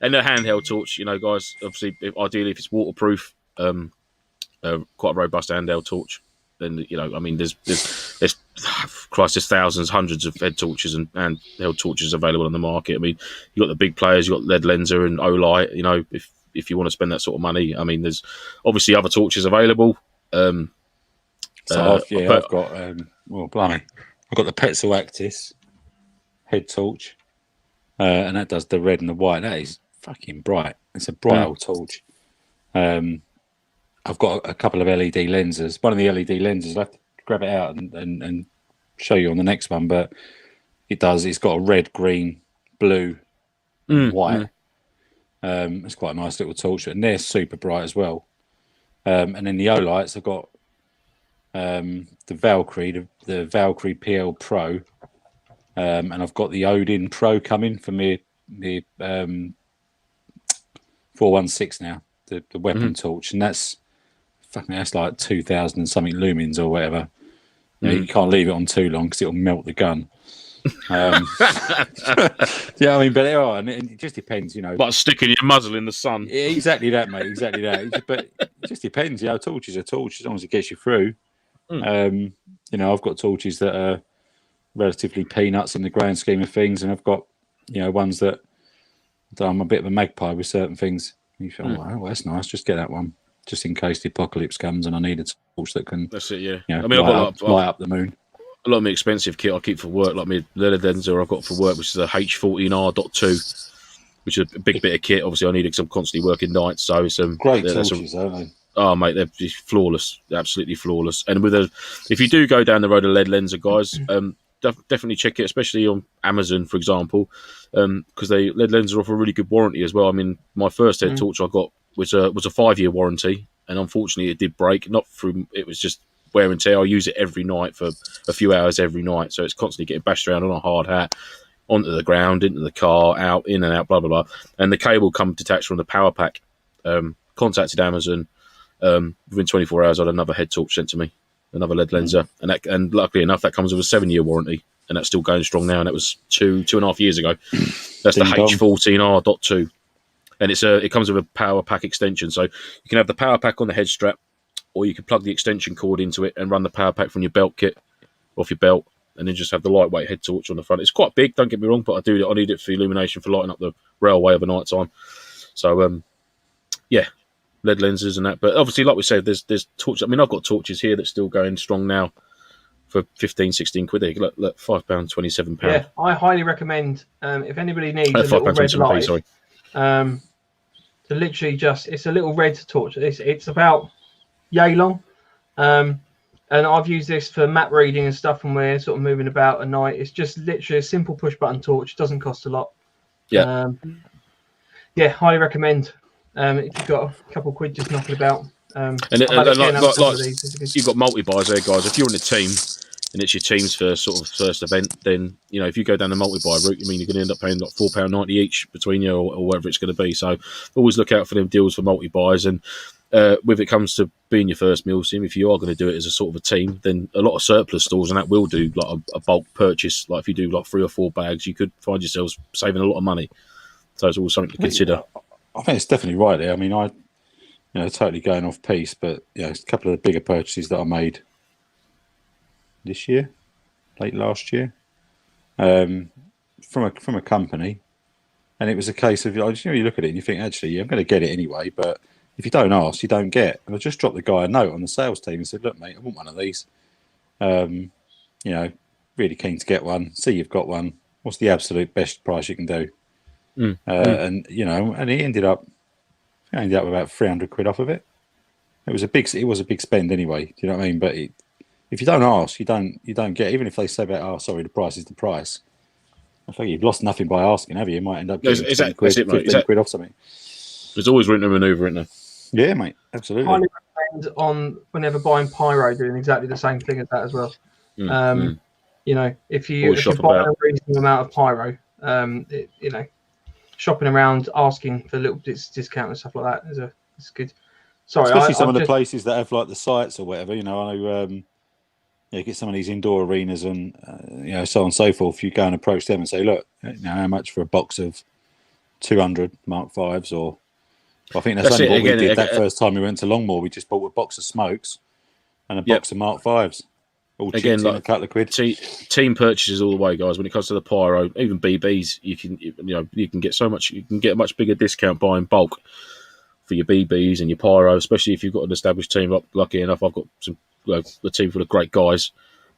And a handheld torch, you know, guys, obviously, ideally, if it's waterproof, quite a robust handheld torch, then, you know, I mean, there's thousands, hundreds of head torches and handheld torches available on the market. I mean, you've got the big players, you've got Lead Lenser and Olight, you know, if you want to spend that sort of money. I mean, there's obviously other torches available. I've got blimey, I've got the Petzl Actis head torch, and that does the red and the white. That is fucking bright. It's a bright old torch. I've got a couple of LED lenses. One of the LED lenses, I have to grab it out and show you on the next one, but it's got a red, green, blue, and white. It's quite a nice little torch, and they're super bright as well. And then the O-lights, I've got the Valkyrie, the Valkyrie PL Pro, and I've got the Odin Pro coming for me 416 now, the weapon torch, and that's like 2,000 and something lumens or whatever. You can't leave it on too long because it'll melt the gun. Yeah, I mean, but there are, and it just depends, Like sticking your muzzle in the sun. Yeah, exactly that, mate. Exactly that. But it just depends. A torch is a torch as long as it gets you through. I've got torches that are relatively peanuts in the grand scheme of things, and I've got ones that I'm a bit of a magpie with certain things. You feel, well, that's nice. Just get that one, just in case the apocalypse comes and I need a torch that can. That's it. Yeah. I mean, light up the moon. A lot of my expensive kit I keep for work, like my leather lenser I've got for work, which is a H14R.2, which is a big bit of kit. Obviously, I need it because I'm constantly working nights. So it's great torches, aren't they? Oh, mate, they're just flawless, absolutely flawless. And if you do go down the road of lead lenser, guys, definitely check it, especially on Amazon, for example, because lead lenses offer a really good warranty as well. I mean, my first head torch I got was a 5-year warranty, and unfortunately, it did break. It was just wear and tear. I use it every night for a few hours every night, so it's constantly getting bashed around on a hard hat, onto the ground, into the car, out, in and out, blah blah blah. And the cable come detached from the power pack. Contacted Amazon. Within 24 hours, I had another head torch sent to me, another lead lenser, and luckily enough, that comes with a 7-year warranty, and that's still going strong now. And that was 2.5 years ago. That's the H14R.2, and it comes with a power pack extension, so you can have the power pack on the head strap, or you can plug the extension cord into it and run the power pack from your belt kit off your belt, and then just have the lightweight head torch on the front. It's quite big, don't get me wrong, but I need it for illumination, for lighting up the railway overnight time. So lead lenses and that, but obviously, like we said, there's torches. I mean, I've got torches here that's still going strong now for 15-16 quid. There, look, £5, £27. Yeah, I highly recommend if anybody needs a little red light. To literally it's a little red torch. It's about yay long, and I've used this for map reading and stuff when we're sort of moving about at night. It's just literally a simple push button torch. It doesn't cost a lot. Yeah, highly recommend. If you've got a couple of quid just knocking about, you've got multi-buys there, guys. If you're in a team and it's your team's first event, then if you go down the multi-buy route, you're going to end up paying like £4.90 each between you, or whatever it's going to be. So always look out for them deals for multi-buys. And when it comes to being your first Milsim, if you are going to do it as a sort of a team, then a lot of surplus stores and that will do like a bulk purchase. Like if you do like 3 or 4 bags, you could find yourselves saving a lot of money. So it's always something to consider. I think it's definitely right there. I mean, totally going off piece, but it's a couple of the bigger purchases that I made this year, late last year, from a company, and it was a case of you look at it and you think, actually, I'm going to get it anyway, but if you don't ask, you don't get. And I just dropped the guy a note on the sales team and said, look, mate, I want one of these. Really keen to get one. See, you've got one. What's the absolute best price you can do? And he ended up with about 300 quid off of it. It was a big spend anyway. Do you know what I mean? But if you don't ask, you don't get. Even if they say about, oh, sorry, the price is the price. I think you've lost nothing by asking, have you? You might end up getting 15 quid off something. There's always room to manoeuvre, isn't there? Yeah, mate, absolutely. Highly recommend on whenever buying pyro, doing exactly the same thing as that as well. If you buy a reasonable amount of pyro, shopping around asking for little discount and stuff like that is good. Sorry, especially some of the places that have like the sites or whatever. I know get some of these indoor arenas and so on and so forth. You go and approach them and say, look, how much for a box of 200 Mark 5s? Or I think that's only what we did that first time we went to Longmoor. We just bought a box of smokes and a box of Mark 5s. All again, like a couple of quid. Team purchases all the way, guys. When it comes to the pyro, even BBs, you can get so much. You can get a much bigger discount buying bulk for your BBs and your pyro, especially if you've got an established team. Lucky enough, I've got a team full of great guys.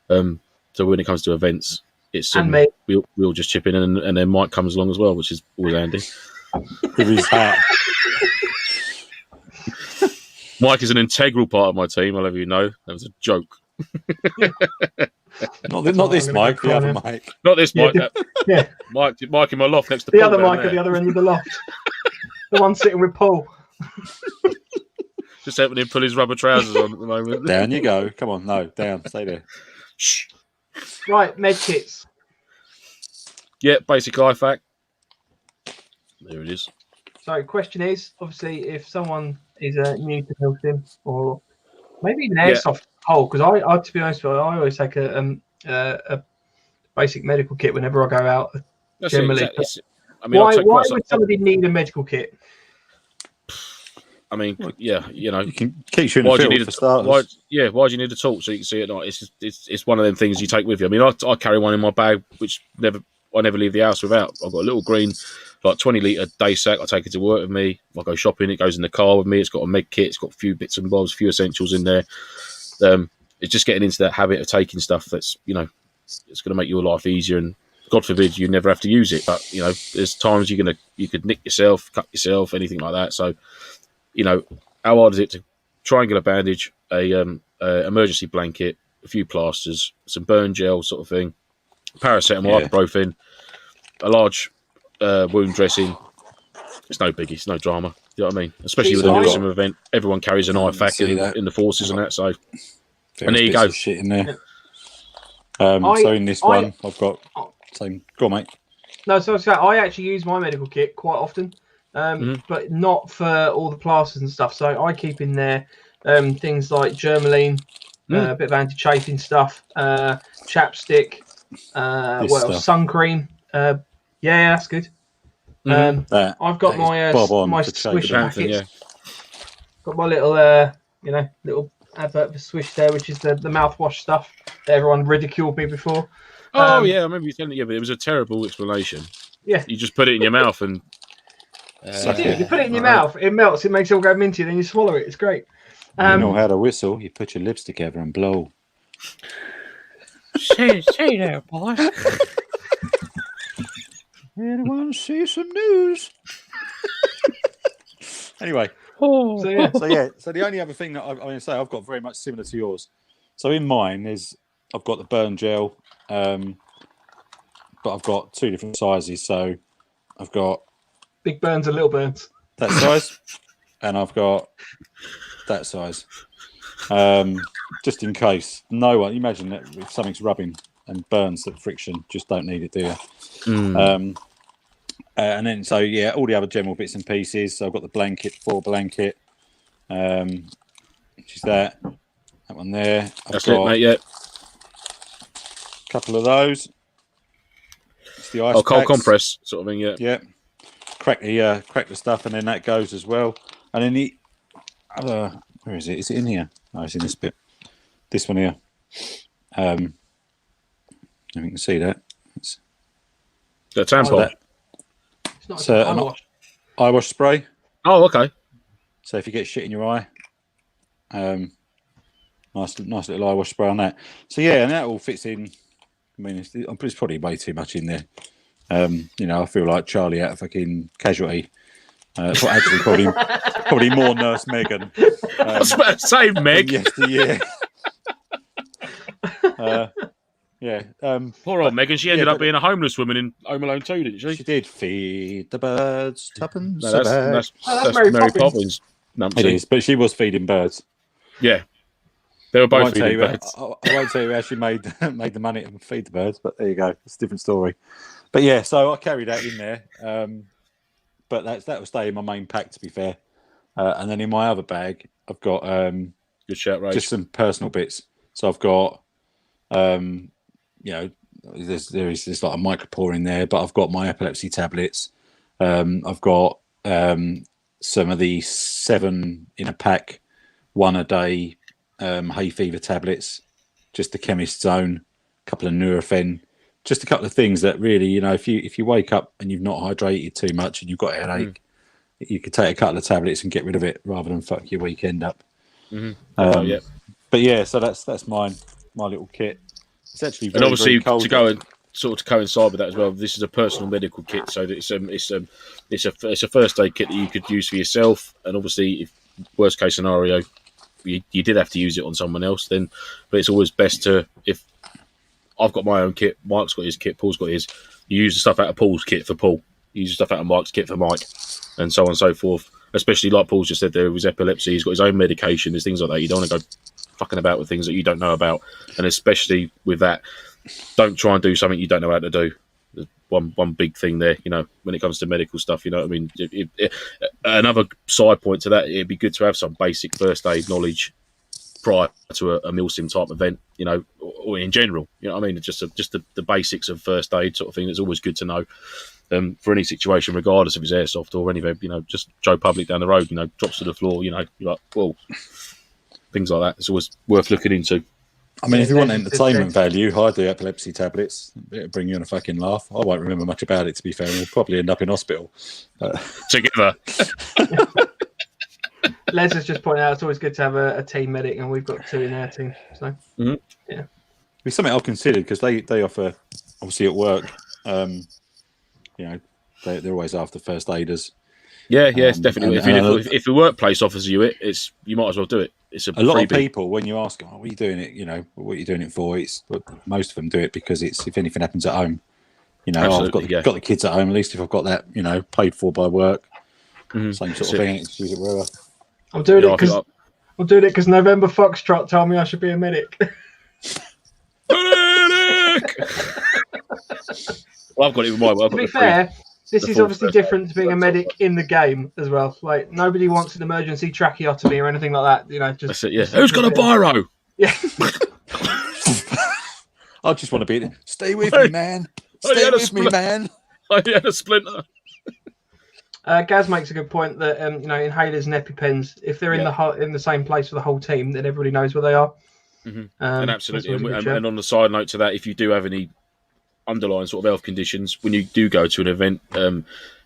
So when it comes to events, it's we'll just chip in, and then Mike comes along as well, which is always handy. With his hat. Mike is an integral part of my team. I'll have you know. That was a joke. Not this mic, the other mic. Not this mic. Yeah. Mike in my loft next to the Paul other down mic there. at the other end of the loft. The one sitting with Paul. Just helping him pull his rubber trousers on at the moment. Down you go. Come on, no, down. Stay there. Shh. Right, med kits. Yeah, basic IFAC. There it is. So, question is, obviously, if someone is new to Milsim or maybe an Airsoft hole, because I, to be honest with you, I always take a basic medical kit whenever I go out. That's generally, it. I mean, why would somebody need a medical kit? I mean, yeah, you know, you can keep you in the field for starters. Why do you need a torch so you can see it at night? It's one of them things you take with you. I mean, I carry one in my bag, which I never leave the house without. I've got a little green, like 20-litre day sack. I take it to work with me. If I go shopping, it goes in the car with me. It's got a med kit. It's got a few bits and bobs, a few essentials in there. It's just getting into that habit of taking stuff that's, you know, it's going to make your life easier. And God forbid you never have to use it. But, you know, there's times you could nick yourself, cut yourself, anything like that. So, you know, how hard is it to try and get a bandage, a emergency blanket, a few plasters, some burn gel sort of thing, paracetamol, ibuprofen, a large wound dressing. It's no biggie, it's no drama. You know what I mean? Especially with a Milsim event, everyone carries an IFAC in the forces and that. So, and there you go. Shit in there. So in this one, I've got same. Go on, mate. No, so I actually use my medical kit quite often. But not for all the plasters and stuff. So I keep in there things like Germaline, a bit of anti-chafing stuff, chapstick, sun cream. Yeah, that's good. I've got my Swish packets. Got my little little advert for Swish there, which is the mouthwash stuff that everyone ridiculed me before. I remember you telling me, but it was a terrible explanation. Yeah, you just put it in your mouth and. You put it in your mouth, it melts, it makes it all go minty, then you swallow it. It's great. You know how to whistle, you put your lips together and blow. Say there, boy. Anyone see some news? Anyway. Oh. So the only other thing that I'm going to say, I've got very much similar to yours. So in mine is, I've got the burn gel, but I've got two different sizes. So I've got big burns and little burns. That size. And I've got that size. Just in case. No one, imagine that if something's rubbing and burns, that friction, just don't need it, do you? And then, so yeah, all the other general bits and pieces. So I've got the blanket, 4 blanket, which is that one there. That's it, mate, yeah. A couple of those. It's the ice cold packs. Compress sort of thing, yeah. Yeah. Crack the stuff, and then that goes as well. And then the other, where is it? Is it in here? Oh, it's in this bit. This one here. You can see that. It's the tampon. It's not an eye wash spray. Oh, okay. So if you get shit in your eye, nice little eye wash spray on that. So yeah, and that all fits in. I mean, it's probably way too much in there. I feel like Charlie out of fucking Casualty. Actually, probably more Nurse Megan. I was about to say Meg. Yesteryear. Poor old Megan. She ended up being a homeless woman in Home Alone 2, didn't she? She did. Feed the birds, tuppence. No, that's Mary Poppins. It is, but she was feeding birds. Yeah. They were both feeding birds. I won't tell you how she made the money to feed the birds, but there you go. It's a different story. But yeah, so I carry that in there. But that will stay in my main pack, to be fair. And then in my other bag, I've got good shout, Rage. Just some personal bits. So I've got there is like a micropore in there, but I've got my epilepsy tablets. I've got some of the 7 in a pack, 1 a day hay fever tablets, just the chemist's own, a couple of Nurofen, just a couple of things that really, if you wake up and you've not hydrated too much and you've got a headache, you could take a couple of tablets and get rid of it rather than fuck your weekend up. But yeah, so that's my little kit. It's actually very, and obviously very cold. To go and sort of to coincide with that as well. This is a personal medical kit, so that it's a first aid kit that you could use for yourself. And obviously, if worst case scenario, you did have to use it on someone else, then. But it's always best to, if I've got my own kit. Mike's got his kit. Paul's got his. You use the stuff out of Paul's kit for Paul. You use the stuff out of Mike's kit for Mike, and so on and so forth. Especially like Paul just said, there was epilepsy. He's got his own medication. There's things like that. You don't want to go fucking about with things that you don't know about, and especially with that, don't try and do something you don't know how to do. There's one big thing there, when it comes to medical stuff. You know what I mean? Another side point to that, it'd be good to have some basic first aid knowledge prior to a Milsim type event, or in general. You know what I mean? Just the basics of first aid sort of thing. It's always good to know for any situation, regardless if it's airsoft or anything. Just Joe Public down the road, drops to the floor. You're like, whoa, things like that. It's always worth looking into. I mean, if you want entertainment value, hide the epilepsy tablets. It'll bring you on a fucking laugh. I won't remember much about it, to be fair. We'll probably end up in hospital. Together. Les has just pointed out it's always good to have a team medic, and we've got 2 in our team. So, yeah. It's something I've considered because they offer, obviously at work, they're always after first aiders. Yeah, definitely. If the workplace offers you it, you might as well do it. It's a lot of people, when you ask them, what are you doing it? What are you doing it for? Most of them do it because it's if anything happens at home. I've got the kids at home. At least if I've got that, paid for by work, same sort of thing. Use it wherever. I'm doing it because November Foxtrot told me I should be a medic. Medic! Well, I've got it with my work. To be fair, this is obviously different to being a medic in the game as well. Like, nobody wants an emergency tracheotomy or anything like that. That's it, yeah. Who's got a biro? Yeah. I just want to be. Stay with me, man. Stay with me, man. I had a splinter. Gaz makes a good point that inhalers and EpiPens, if they're in the same place for the whole team, then everybody knows where they are. Mm-hmm. And absolutely. And on the side note to that, if you do have any underlying sort of health conditions when you do go to an event,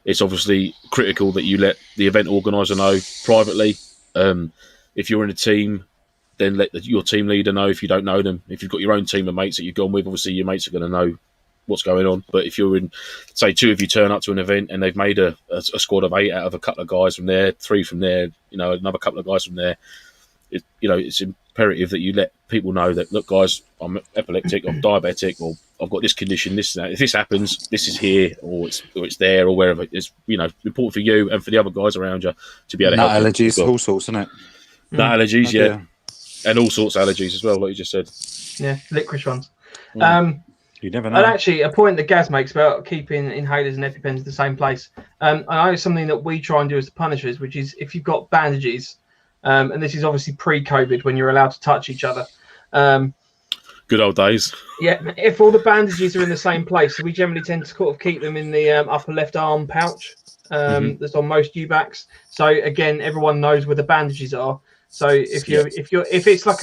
it's obviously critical that you let the event organizer know privately. If you're in a team, then let your team leader know. If you don't know them, if you've got your own team of mates that you've gone with, obviously your mates are going to know what's going on. But if you're in, say, 2 of you turn up to an event and they've made a squad of 8 out of a couple of guys from there, 3 from there, another couple of guys from there, it's imperative that you let people know that, look, guys, I'm epileptic, I'm diabetic, or I've got this condition, this, that. If this happens, this is here, or it's there, or wherever. It's important for you and for the other guys around you to be able to help. Allergies, all sorts, isn't it? Nut allergies, yeah, and all sorts of allergies as well, like you just said. Yeah, licorice ones. You never know. And actually, a point that Gaz makes about keeping inhalers and EpiPens in the same place. I know it's something that we try and do as the Punishers, which is if you've got bandages. And this is obviously pre-COVID when you're allowed to touch each other. Good old days. Yeah, if all the bandages are in the same place, so we generally tend to sort of keep them in the upper left arm pouch that's on most UBACs. So again, everyone knows where the bandages are. So if it's like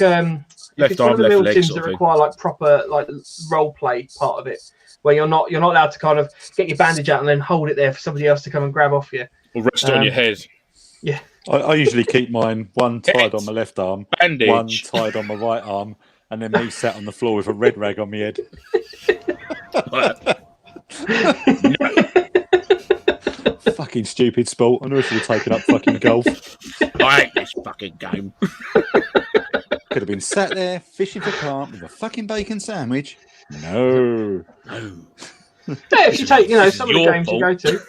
if it's one of the Milsims that require like proper like role play part of it, where you're not allowed to kind of get your bandage out and then hold it there for somebody else to come and grab off you. Or rest on your head. Yeah. I usually keep mine one tied on my left arm, bandage. One tied on my right arm, and then me sat on the floor with a red rag on my head. Fucking stupid sport. I know I should have taken up fucking golf. I hate this fucking game. Could have been sat there fishing for carp with a fucking bacon sandwich. No. Yeah, if you take, some of the games you go to.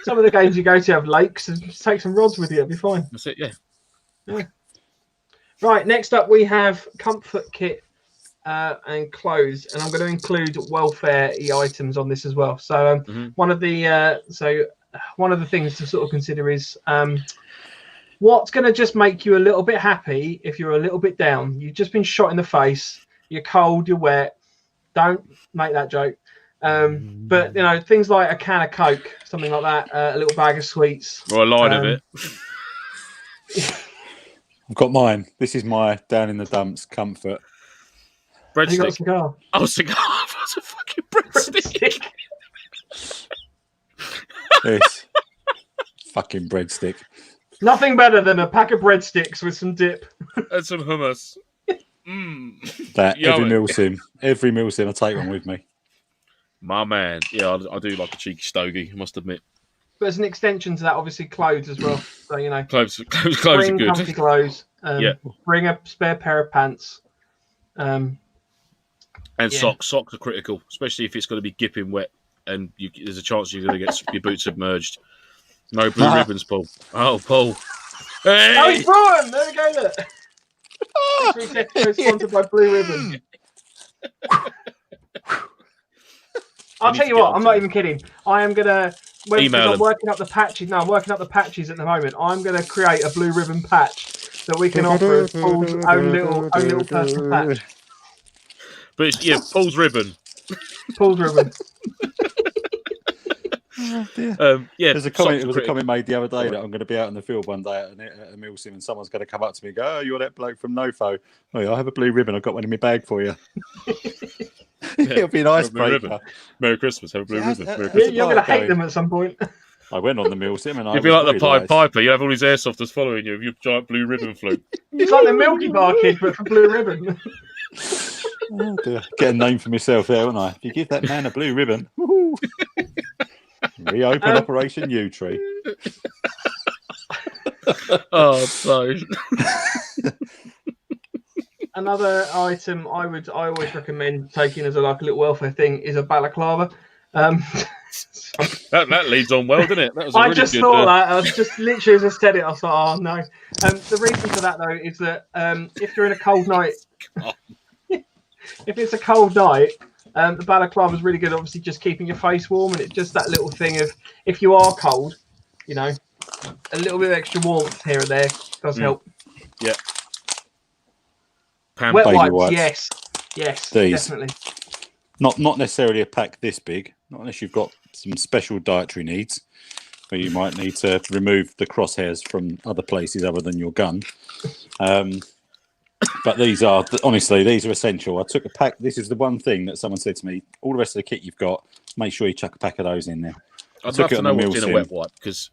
Some of the games you go to have lakes, and just take some rods with you, it'll be fine. That's it, yeah. Right, next up we have comfort kit and clothes, and I'm going to include welfare items on this as well. So one of the things to sort of consider is what's going to just make you a little bit happy if you're a little bit down. You've just been shot in the face, you're cold, you're wet. Don't make that joke. But things like a can of Coke, something like that, a little bag of sweets, or a line of it. I've got mine. This is my down in the dumps comfort. Breadstick. You got a cigar? Oh, cigar! That's a fucking breadstick. This fucking breadstick. Nothing better than a pack of breadsticks with some dip and some hummus. That every Milsim, I take one with me. My man, yeah, I do like a cheeky stogie, I must admit. But as an extension to that, obviously clothes as well. So clothes are bring good. Comfy clothes. Bring a spare pair of pants. And socks are critical, especially if it's going to be gipping wet and there's a chance you're going to get your boots submerged. No blue ribbons, Paul. Oh, Paul. Hey! Oh, he's drawn! There we go, look. This week's episode sponsored by Blue Ribbon. I'll tell you what, I'm not even kidding. I am going to... I'm working up the patches. No, I'm working up the patches at the moment. I'm going to create a Blue Ribbon patch that we can offer as Paul's own little personal patch. But it's, Paul's ribbon. Paul's ribbon. Oh, dear. There's a comment made the other day that I'm going to be out in the field one day at a Milsim and someone's going to come up to me and go, "Oh, you're that bloke from Nofo. Oh, I have a blue ribbon. I've got one in my bag for you." It'll be an icebreaker. Merry Christmas. Have a blue ribbon. You're going to hate them at some point. I went on the Milsim and you'll be like the Pied Piper. You have all these airsofters following you with your giant blue ribbon float. It's like the Milky Bar kid, but for Blue Ribbon. Oh dear. Get a name for myself there, won't I? If you give that man a blue ribbon, reopen Operation U Tree. Oh, so. Another item I always recommend taking as a little welfare thing is a balaclava. That leads on well, doesn't it? That was I just thought that. I was just literally as I said it, I thought, oh no. The reason for that though is that if you're in a cold night, if it's a cold night, the balaclava is really good. Obviously, just keeping your face warm, and it's just that little thing of if you are cold, a little bit of extra warmth here and there does help. Yeah. Wet wipes, yes, These. definitely. Not necessarily a pack this big, not unless you've got some special dietary needs, where you might need to remove the crosshairs from other places other than your gun. But these are essential. I took a pack. This is the one thing that someone said to me. All the rest of the kit you've got, make sure you chuck a pack of those in there. I'd love to know what's in a wet wipe because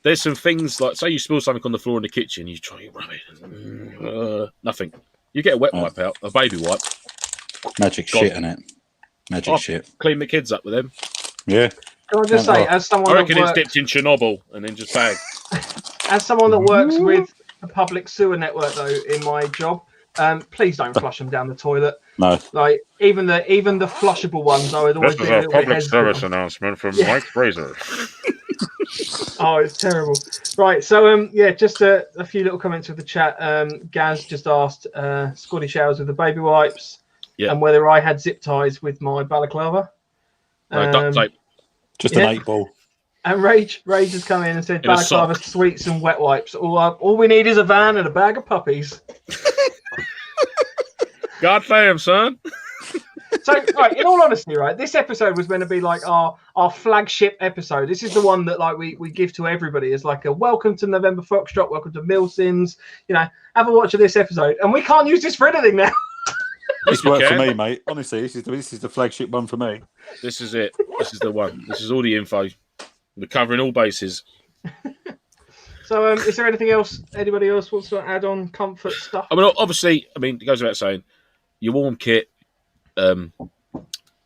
there's some things like say you spill something on the floor in the kitchen, you try to rub it, nothing. You get a wet wipe out, a baby wipe. Magic shit, innit? Magic shit. Clean the kids up with them. Yeah. Can I just say, as someone I reckon it's dipped in Chernobyl and then just bagged. As someone that works with a public sewer network, though, in my job, please don't flush them down the toilet. No. Like even the flushable ones, I would always be a little bit hesitant. Public service announcement from Mike Fraser. Oh, it's terrible. Right, so just a few little comments with the chat. Gaz just asked Scotty showers with the baby wipes, and whether I had zip ties with my balaclava. Duct tape. Just an 8-ball. And Rage has come in and said balaclava, sweets, and wet wipes. All we need is a van and a bag of puppies. God damn, son. So, right, in all honesty, right, this episode was meant to be like our flagship episode. This is the one that we give to everybody as like a welcome to November Foxtrot, welcome to Milsims. Have a watch of this episode, and we can't use this for anything now. This worked for me, mate. Honestly, this is the flagship one for me. This is it. This is the one. This is all the info. We're covering all bases. So, is there anything else anybody else wants to add on comfort stuff? Obviously, it goes without saying, your warm kit,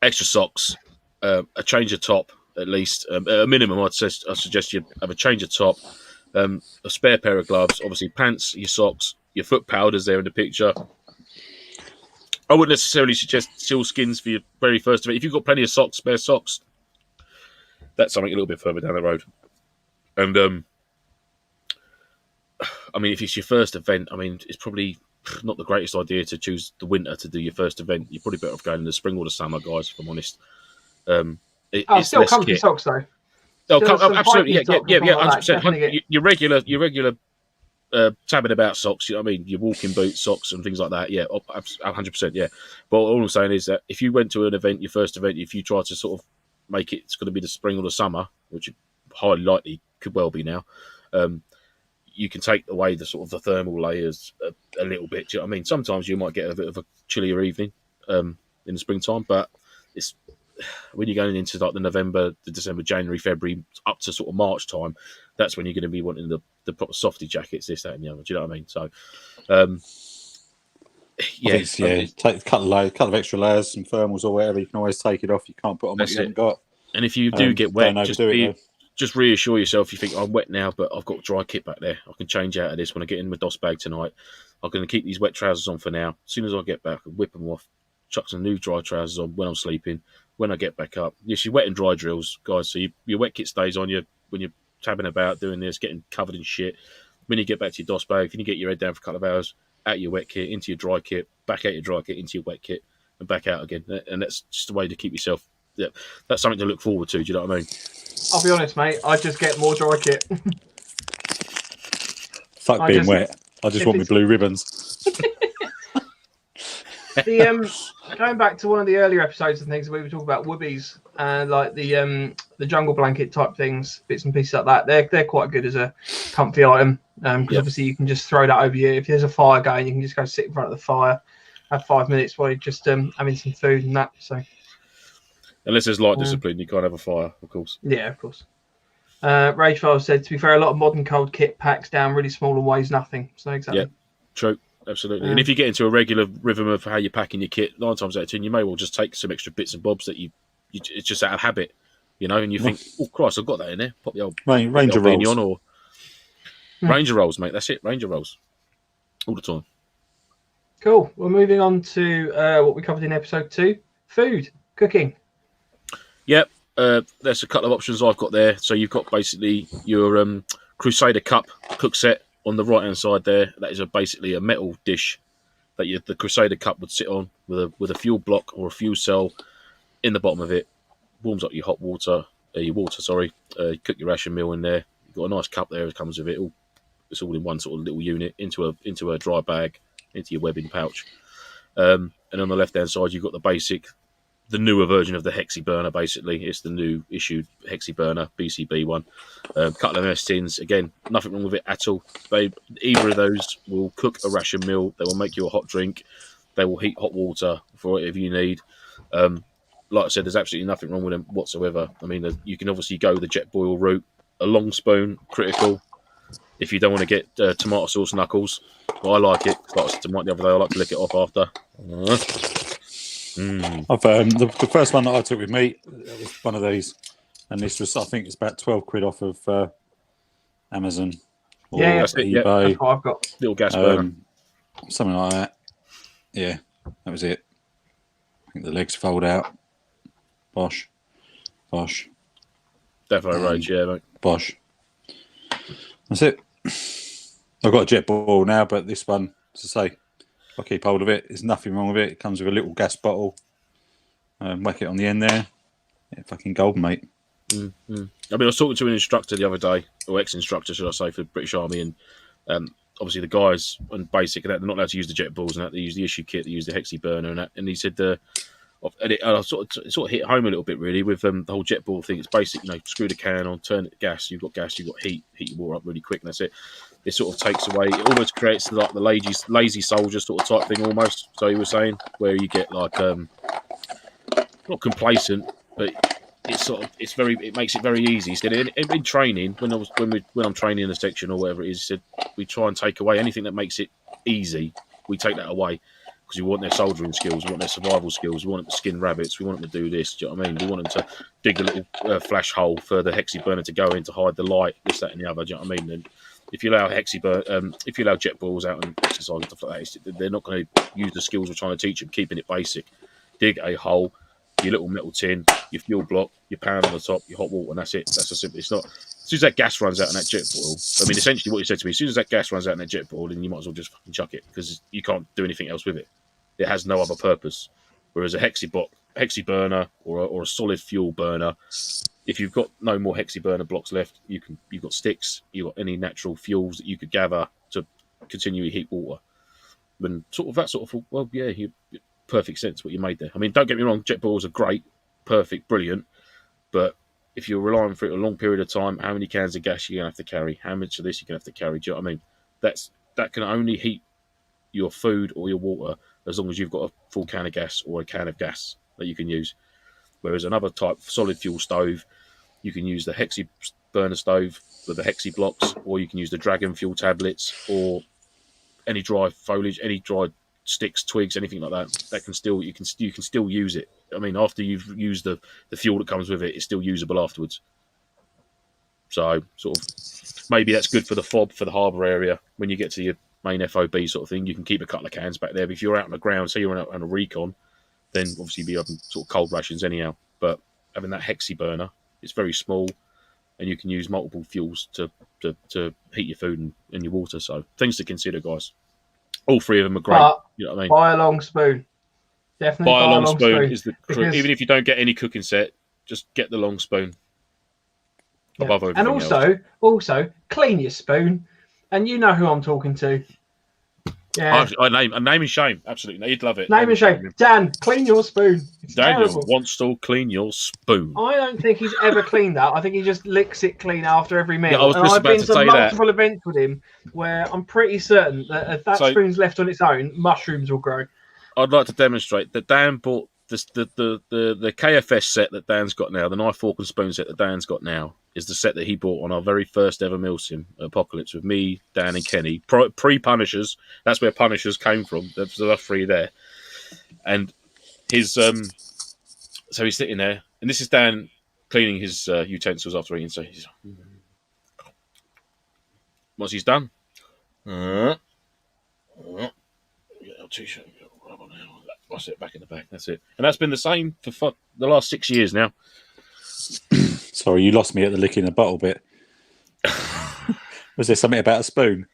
extra socks, a change of top at least, a minimum. I suggest you have a change of top, a spare pair of gloves, obviously pants, your socks, your foot powders there in the picture. I wouldn't necessarily suggest seal skins for your very first event. If you've got plenty of socks, spare socks, that's something a little bit further down the road. And if it's your first event, it's probably not the greatest idea to choose the winter to do your first event. You're probably better off going in the spring or the summer, guys, if I'm honest. It's still comfy socks, though. Absolutely, yeah, 100%. Your regular tabbing about socks, your walking boots, socks, and things like that. Yeah, 100%. Yeah, but all I'm saying is that if you went to an event, your first event, if you try to sort of make it's going to be the spring or the summer, which highly likely could well be now, you can take away the sort of the thermal layers a little bit. Do you know what I mean? Sometimes you might get a bit of a chillier evening in the springtime, but it's when you're going into like the November, the December, January, February, up to sort of March time, that's when you're going to be wanting the proper softy jackets, this, that, and the other. Do you know what I mean? So, take a couple of extra layers, some thermals or whatever. You can always take it off. You can't put on what you haven't got. And if you do get wet, just reassure yourself. You think I'm wet now, but I've got dry kit back there. I can change out of this when I get in my DOS bag tonight. I'm going to keep these wet trousers on for now. As soon as I get back, I can whip them off, chuck some new dry trousers on when I'm sleeping. When I get back up, yes, your wet and dry drills, guys. So your wet kit stays on you when you're tabbing about doing this, getting covered in shit. When you get back to your DOS bag, then you get your head down for a couple of hours, out your wet kit, into your dry kit, back out your dry kit, into your wet kit, and back out again. And that's just a way to keep yourself. Yeah, that's something to look forward to. Do you know what I mean? I'll be honest, mate. I just get more dry kit. Fuck being wet. I just want my blue ribbons. Going back to one of the earlier episodes and things, we were talking about whoobies and like the jungle blanket type things, bits and pieces like that. They're quite good as a comfy item because obviously you can just throw that over you. If there's a fire going, you can just go sit in front of the fire, have 5 minutes while you're just having some food and that. So unless there's light discipline, you can't have a fire, of course. Yeah, of course. Ragefile said, to be fair, a lot of modern cold kit packs down really small and weighs nothing. So exactly. Yeah, true. Absolutely. And if you get into a regular rhythm of how you're packing your kit, 9 times out of 10, you may well just take some extra bits and bobs that it's just out of habit, and you think, oh, Christ, I've got that in there. Pop the old Ranger rolls. On or Ranger rolls, mate. That's it. Ranger rolls. All the time. Cool. We're moving on to what we covered in episode 2, food, cooking. Yep. There's a couple of options I've got there. So you've got basically your Crusader Cup cook set on the right hand side there. That is basically a metal dish that the Crusader Cup would sit on with a fuel block or a fuel cell in the bottom of it. Warms up your hot water, cook your ration meal in there. You've got a nice cup there that comes with it. It's all in one sort of little unit into a dry bag, into your webbing pouch. And on the left hand side, you've got the newer version of the Hexi burner, basically. It's the new issued Hexi burner, BCB one. Couple of MS tins. Again, nothing wrong with it at all. Either of those will cook a ration meal. They will make you a hot drink. They will heat hot water for it if you need. Like I said, there's absolutely nothing wrong with them whatsoever. I mean, you can obviously go the jet boil route. A long spoon, critical. If you don't want to get tomato sauce knuckles, well, I like it. Like I said to Mike the other day, I like to lick it off after. The first one that I took with me was one of these, and this was, I think it's about 12 quid off of Amazon or that's it, eBay. That's what I've got. Little gas burner. Something like that. Yeah, that was it. I think the legs fold out. Bosh. Defo Rage, yeah, mate. Bosh. That's it. I've got a jet ball now, but this one, as I say, I keep hold of it. There's nothing wrong with it. It comes with a little gas bottle. Whack it on the end there. Yeah, fucking golden, mate. I mean, I was talking to an instructor the other day, or ex-instructor, should I say, for the British Army, and obviously the guys on basic, they're not allowed to use the jet balls and that. They use the issue kit, they use the Hexi burner and that. And he said, I sort of hit home a little bit really with the whole jet ball thing. It's basic, screw the can on, turn it to gas. You've got gas, you've got heat your water up really quick, and that's it. It sort of takes away. It almost creates like the lazy soldier sort of type thing almost. So he was saying where you get like not complacent, but it makes it very easy. He said in training when I'm training in a section or whatever it is, he said we try and take away anything that makes it easy. We take that away because we want their soldiering skills, we want their survival skills, we want them to skin rabbits, we want them to do this. Do you know what I mean? We want them to dig a little flash hole for the Hexi burner to go in to hide the light, this, that, and the other. Do you know what I mean? And if you allow if you allow jet balls out and exercise and stuff like that, they're not going to use the skills we're trying to teach them, keeping it basic. Dig a hole, your little metal tin, your fuel block, your pan on the top, your hot water, and that's it. That's as simple. It's not. As soon as that gas runs out in that jet boil, I mean, essentially what you said to me, as soon as that gas runs out in that jet boil, then you might as well just fucking chuck it because you can't do anything else with it. It has no other purpose. Whereas a Hexi burner or a solid fuel burner, if you've got no more Hexi burner blocks left, you've got sticks, you've got any natural fuels that you could gather to continually heat water. And perfect sense what you made there. I mean, don't get me wrong, jet boils are great, perfect, brilliant, but if you're relying for it a long period of time, how many cans of gas you're going to have to carry? How much of this you're going to have to carry? Do you know what I mean? That can only heat your food or your water as long as you've got a full can of gas or a can of gas that you can use. Whereas another type, solid fuel stove, you can use the Hexi burner stove with the Hexi blocks, or you can use the Dragon fuel tablets, or any dry foliage, any dry sticks, twigs, anything like that. That can still you can still use it. I mean, after you've used the fuel that comes with it, it's still usable afterwards. So sort of maybe that's good for the FOB, for the harbour area. When you get to your main FOB sort of thing, you can keep a couple of cans back there. But if you're out on the ground, say you're out on a recon, then obviously be having sort of cold rations anyhow. But having that hexi burner, it's very small, and you can use multiple fuels to heat your food and your water. So things to consider, guys. All three of them are great. But You know what I mean? buy a long spoon. Definitely Buy a long spoon is because, even if you don't get any cooking set, just get the long spoon. Above everything and also clean your spoon, and you know who I'm talking to. Yeah, I name and shame. Absolutely, you'd love it. Name and shame. Dan, clean your spoon. It's Daniel terrible. wants to clean your spoon. I don't think he's ever cleaned that. I think he just licks it clean after every meal. Yeah, I was just I've about been to to say multiple events with him where I'm pretty certain that if that spoon's left on its own, mushrooms will grow. I'd like to demonstrate that Dan bought the KFS set that Dan's got now, the knife, fork, and spoon set that Dan's got now, is the set that he bought on our very first ever Milsim Apocalypse with me, Dan, and Kenny. Pre-Punishers. That's where Punishers came from. There's the three there. And his so he's sitting there, and this is Dan cleaning his utensils after eating. So he's once he's done, get our t-shirt, rub on there. I'll sit back in the bag. That's it. And that's been the same for the last 6 years now. Sorry, you lost me at the licking the bottle bit. Was there something about a spoon?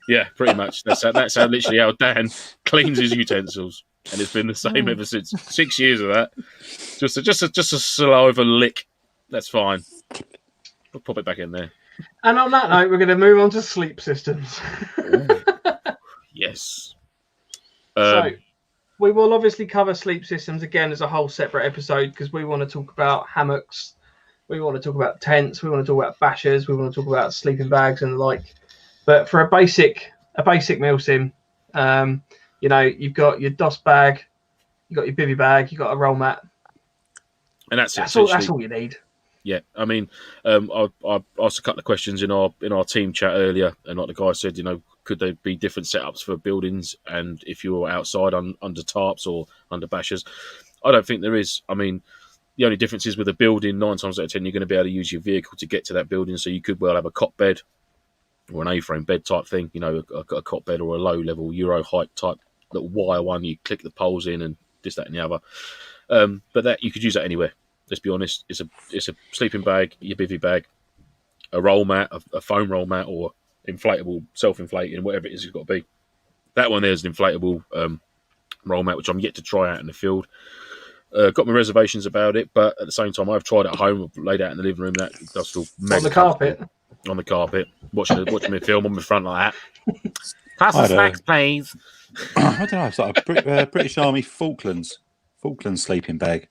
Yeah, pretty much. That's how literally how Dan cleans his utensils, and it's been the same ever since. 6 years of that. Just a saliva lick. That's fine. I'll pop it back in there. And on that note, we're going to move on to sleep systems. Yes. So we will obviously cover sleep systems again as a whole separate episode because we want to talk about hammocks, we want to talk about tents, we want to talk about bashers, we want to talk about sleeping bags and the like. But for a basic Milsim, you've got your DOS bag, you've got your bivy bag, you've got a roll mat, and that's all you need. Yeah, I mean, I asked a couple of questions in our team chat earlier, and like the guy said, could there be different setups for buildings, and if you were outside under tarps or under bashers? I don't think there is. I mean, the only difference is with a building, 9 times out of 10, you're going to be able to use your vehicle to get to that building, so you could well have a cot bed or an A-frame bed type thing, a cot bed or a low-level Euro height type little wire one. You click the poles in and this, that, and the other. But that you could use that anywhere. Let's be honest. It's a sleeping bag, your bivy bag, a roll mat, a foam roll mat, or inflatable, self-inflating, whatever it is, it's got to be. That one there is an inflatable roll mat, which I'm yet to try out in the field. Got my reservations about it, but at the same time, I've tried it at home. I've laid out in the living room. That does feel mega on the carpet. On the carpet, watching me film on my front like that. Pass the snacks, please. I don't know. It's like a British Army Falklands sleeping bag.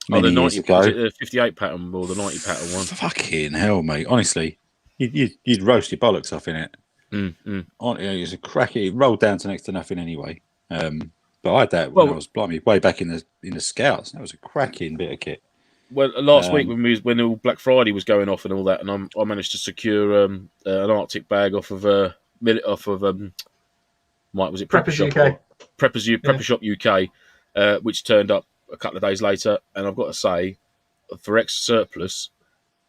The 90, the 58 pattern or the 90 pattern one. Fucking hell, mate! Honestly, you'd roast your bollocks off in it. It's a cracky. It rolled down to next to nothing anyway. But I had that when I was way back in the Scouts. That was a cracking bit of kit. Well, last week when all Black Friday was going off and all that, and I managed to secure an Arctic bag off of Mike, was it Preppers UK? Prepper Shop UK, which turned up a couple of days later, and I've got to say, for ex surplus,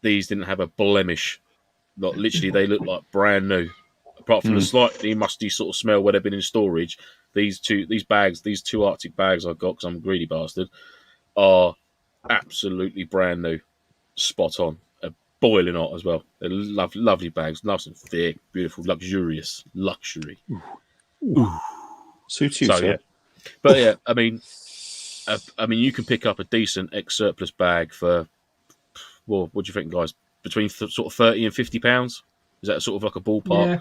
these didn't have a blemish. Like literally, they look like brand new. Apart from the slightly musty sort of smell where they've been in storage, these two Arctic bags I've got because I'm a greedy bastard are absolutely brand new, spot on, boiling hot as well. They're lovely bags, nice and thick, beautiful, luxurious luxury. Ooh. Suits you, sir. Yeah. But yeah, I mean, you can pick up a decent ex-surplus bag for, well, what do you think, guys? Between sort of £30 and £50? Is that sort of like a ballpark? Yeah.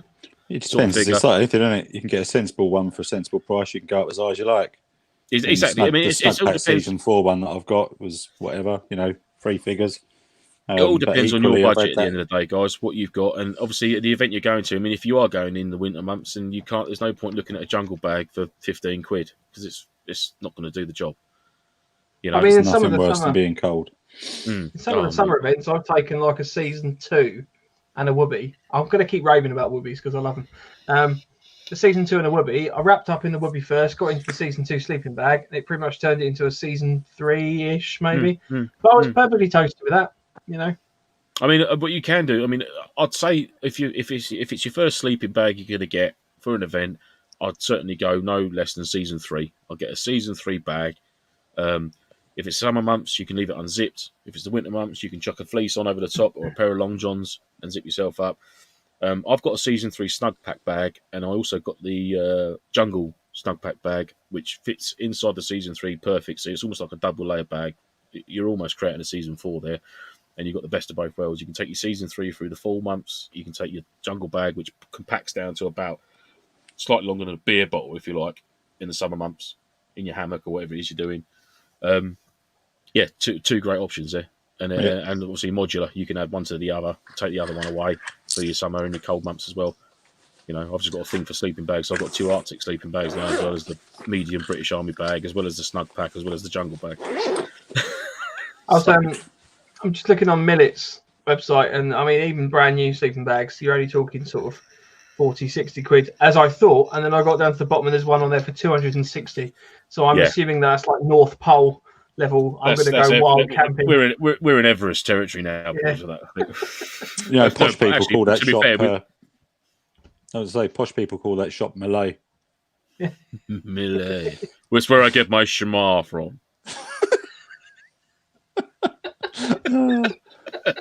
It depends. It's like anything, isn't it? You can get a sensible one for a sensible price. You can go up as high as you like. Exactly. I mean, it's all depends. Season 4 one that I've got was whatever, 3 figures. It all depends on your budget at the end of the day, guys, what you've got. And obviously, at the event you're going to, I mean, if you are going in the winter months and you can't, there's no point looking at a jungle bag for 15 quid because it's not going to do the job. I mean, it's nothing worse than being cold. In some of the summer events, I've taken like a season 2 and a whoopee. I'm going to keep raving about whoopies because I love them. The season 2 and a whoopee, I wrapped up in the whoopee first, got into the season 2 sleeping bag, and it pretty much turned it into a season 3-ish, maybe. But I was perfectly toasted with that, I mean, what you can do, I mean, I'd say if it's your first sleeping bag you're going to get for an event, I'd certainly go no less than season 3. I'll get a season 3 bag, If it's summer months, you can leave it unzipped. If it's the winter months, you can chuck a fleece on over the top or a pair of long johns and zip yourself up. I've got a Season 3 snug pack bag, and I also got the jungle snug pack bag, which fits inside the Season 3 perfect. So it's almost like a double layer bag. You're almost creating a Season 4 there, and you've got the best of both worlds. You can take your Season 3 through the fall months. You can take your jungle bag, which compacts down to about slightly longer than a beer bottle, if you like, in the summer months, in your hammock or whatever it is you're doing. Two great options there. And obviously modular, you can add one to the other, take the other one away for your summer and your cold months as well. You know, I've just got a thing for sleeping bags. So I've got 2 Arctic sleeping bags now, as well as the medium British Army bag, as well as the snug pack, as well as the jungle bag. I'm just looking on Millet's website, and I mean, even brand new sleeping bags, you're only talking sort of 40, 60 quid, as I thought. And then I got down to the bottom, and there's one on there for 260. So I'm assuming that's like North Pole level. I'm going to go wild camping. We're in Everest territory now because of that. I think. Posh people call that shop. I would say posh people call that shop Malay. Malay. That's where I get my shamar from.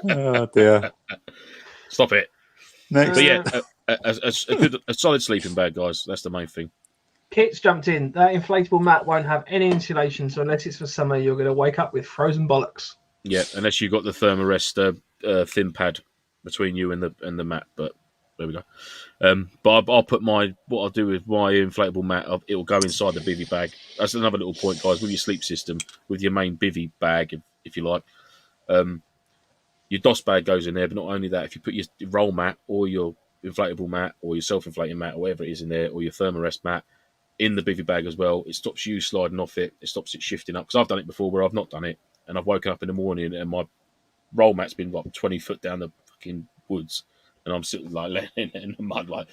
Oh dear! Stop it. Next, but yeah, a solid sleeping bag, guys. That's the main thing. Kit's jumped in. That inflatable mat won't have any insulation, so unless it's for summer, you're going to wake up with frozen bollocks. Yeah, unless you've got the Thermarest thin pad between you and the mat. But there we go. But I'll put what I'll do with my inflatable mat, it'll go inside the bivvy bag. That's another little point, guys, with your sleep system, with your main bivvy bag, if you like. Your DOS bag goes in there, but not only that, if you put your roll mat or your inflatable mat or your self-inflating mat or whatever it is in there, or your Thermarest mat in the bivvy bag as well, it stops you sliding off it. It stops it shifting up. Because I've done it before where I've not done it, and I've woken up in the morning and my roll mat's been like 20 foot down the fucking woods, and I'm sitting like laying in the mud like,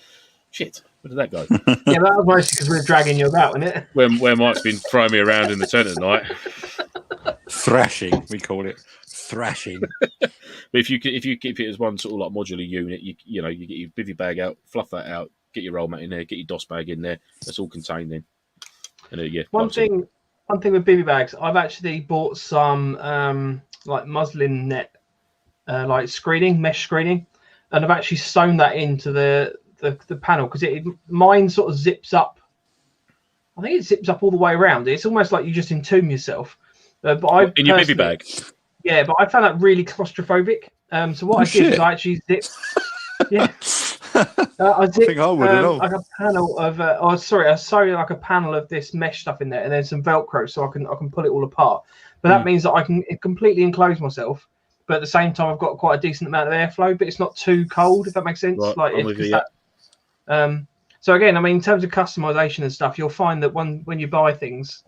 shit, where did that go? Yeah, that was mostly because we're dragging you about, wasn't it? Where Mike's been throwing me around in the tent at night. Thrashing, we call it. Thrashing. But if you keep it as one sort of like modular unit, you get your bivvy bag out, fluff that out, get your roll mat in there, get your DOS bag in there. That's all contained in. And one thing with bivvy bags, I've actually bought some like muslin net, like mesh screening, and I've actually sewn that into the panel because mine sort of zips up. I think it zips up all the way around. It's almost like you just entomb yourself. But in your bivvy bag. Yeah, but I found that really claustrophobic. So what I did is I actually zipped. Yeah. I zipped like a panel of. I sewed like a panel of this mesh stuff in there, and then some Velcro, so I can pull it all apart. But that means that I can completely enclose myself. But at the same time, I've got quite a decent amount of airflow, but it's not too cold, if that makes sense. Right, so again, I mean, in terms of customization and stuff, you'll find that when you buy things,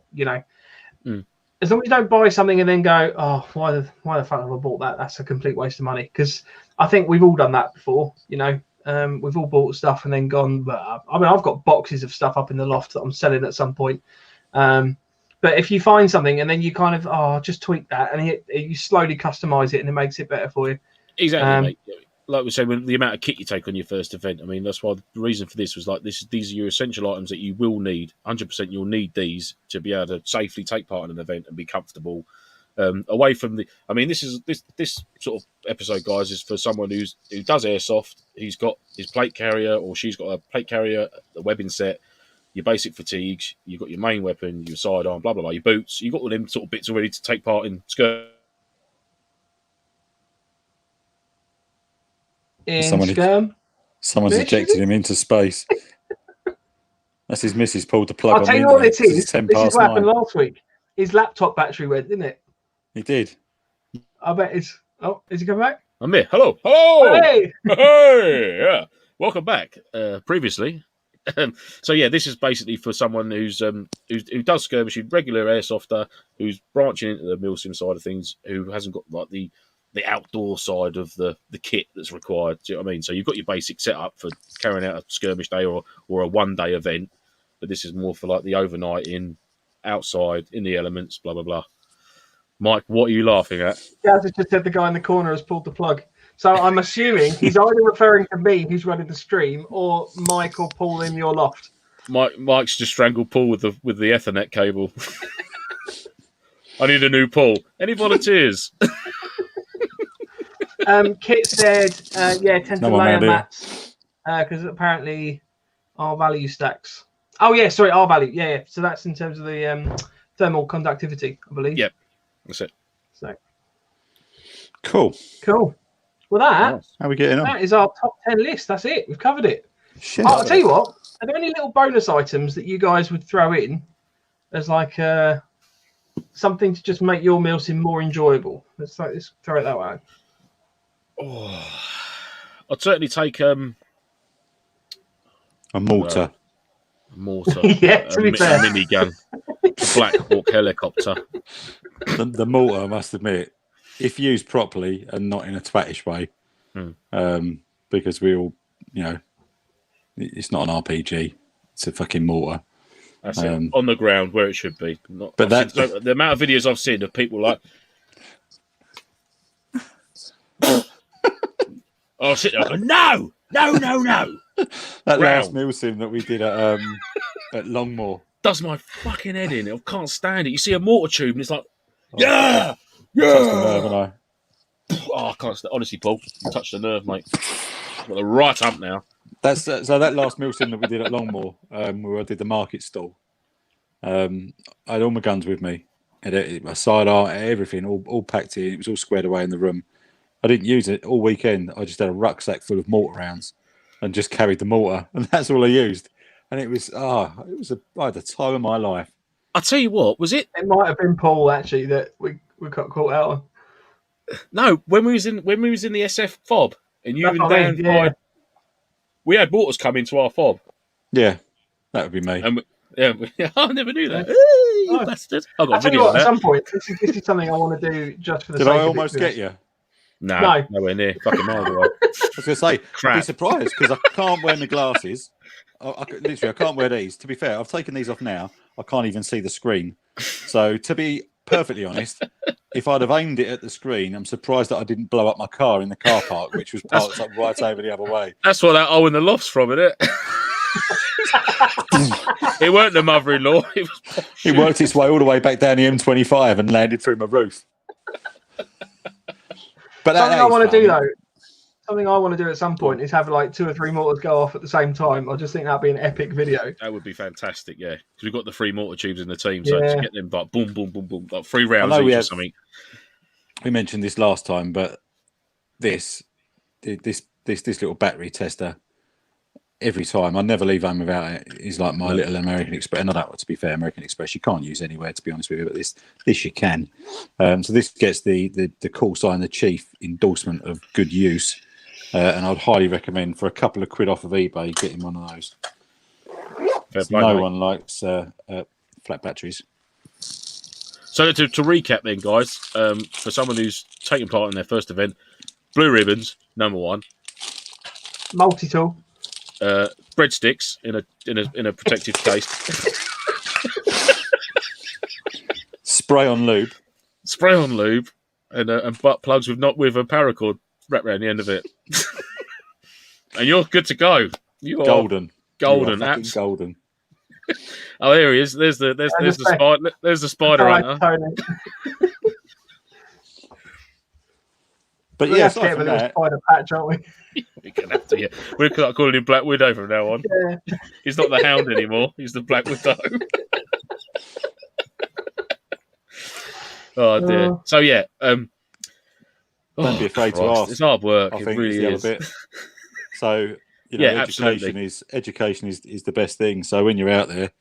as long as you don't buy something and then go, oh, why the fuck have I bought that? That's a complete waste of money. Because I think we've all done that before. We've all bought stuff and then gone. I mean, I've got boxes of stuff up in the loft that I'm selling at some point. But if you find something and then you kind of, just tweak that, and you slowly customize it and it makes it better for you. Exactly, mate. Like we say, when the amount of kit you take on your first event, I mean, that's why the reason for this was like these are your essential items that you will need. 100%, you'll need these to be able to safely take part in an event and be comfortable. Away from this sort of episode, guys, is for someone who does airsoft. He's got his plate carrier, or she's got a plate carrier, the webbing set, your basic fatigues, you've got your main weapon, your sidearm, blah blah blah, your boots. You've got all them sort of bits already to take part in skirmishes. Someone's ejected him into space. That's his missus pulled the plug on. I'll tell you what it is. This is what happened last week. His laptop battery went, didn't it? He did. I bet it's. Oh, is he coming back? I'm here. Hello. Hey. Hey. Yeah. Welcome back. Previously. So yeah, this is basically for someone who does skirmishing, regular airsofter, who's branching into the Milsim side of things, who hasn't got like the outdoor side of the kit that's required. Do you know what I mean? So you've got your basic setup for carrying out a skirmish day or a 1 day event, but this is more for like the overnight in outside in the elements, blah blah blah. Mike, what are you laughing at? Gaz just said the guy in the corner has pulled the plug. So I'm assuming he's either referring to me, who's running the stream, or Mike or Paul in your loft. Mike's just strangled Paul with the Ethernet cable. I need a new pool. Any volunteers? Kit said, tend to one layer around here. mats because apparently our value stacks. Oh yeah, sorry, our value. Yeah. So that's in terms of the thermal conductivity, I believe. Yep, that's it. So Cool. Well, that Nice. How are we getting on? that is our top 10 list. That's it. We've covered it. Shit. I'll tell you what. Are there any little bonus items that you guys would throw in as like something to just make your Milsim more enjoyable? Let's throw it that way. Oh, I'd certainly take A mortar. a mortar, Yeah, to be fair. a minigun, a Black Hawk helicopter. The mortar, I must admit, if used properly and not in a twattish way, because we all, it's not an RPG. It's a fucking mortar. That's it. On the ground where it should be. The amount of videos I've seen of people like, I'll sit there and go, no. That last Milsim that we did at Longmoor does my fucking head in. I can't stand it. You see a mortar tube and it's like, yeah. touched the nerve, and I. Oh, I can't stand. Honestly, Paul, you touched the nerve, mate. Got the right up now. That's so that last Milsim that we did at Longmoor, where I did the market stall. I had all my guns with me, and my sidearm, everything, all packed in. It was all squared away in the room. I didn't use it all weekend. I just had a rucksack full of mortar rounds, and just carried the mortar, and that's all I used. And it was I had the time of my life. I'll tell you what, was it? It might have been Paul actually that we got caught out on. No, when we was in the SF fob, and you and Dan, we had mortars come into our fob. Yeah, that would be me. And I never knew that. You bastard! I got a video of that. At some point, this is something I want to do just for the. Did sake I of almost it, get you? No, nowhere near. Fucking miles away. I was going to say, Crap. I'd be surprised because I can't wear my glasses. I can't wear these. To be fair, I've taken these off now. I can't even see the screen. So, to be perfectly honest, if I'd have aimed it at the screen, I'm surprised that I didn't blow up my car in the car park, which was parked up right over the other way. That's what that hole in the loft's from, isn't it? It weren't the mother-in-law. It worked its way all the way back down the M25 and landed through my roof. But something I want to do though. Something I want to do at some point is have like 2 or 3 mortars go off at the same time. I just think that'd be an epic video. That would be fantastic, yeah. Because we've got the 3 mortar tubes in the team, so to get them like boom, boom, boom, boom, like 3 rounds each or something. We mentioned this last time, but this little battery tester, every time I never leave home without it. Is like my little American Express. And to be fair, American Express you can't use anywhere, to be honest with you, but this you can. So this gets the call sign, the chief endorsement of good use. And I'd highly recommend for a couple of quid off of eBay getting one of those. One likes flat batteries. So to recap then, guys, for someone who's taking part in their first event, blue ribbons, number 1. Multi-tool. Breadsticks in a protective case. Spray on lube, and butt plugs with a paracord wrapped around the end of it. And you're good to go. You are golden, apps. golden. Oh, there he is. There's the spider. There's the spider hunter. But yeah, aside from that, spider patch, aren't we? We're gonna have to. We're calling him Black Widow from now on. Yeah. He's not the Hound anymore. He's the Black Widow. Oh dear. So yeah. Don't be afraid to ask. It's hard work. I it think really is. Bit. So education is the best thing. So when you're out there,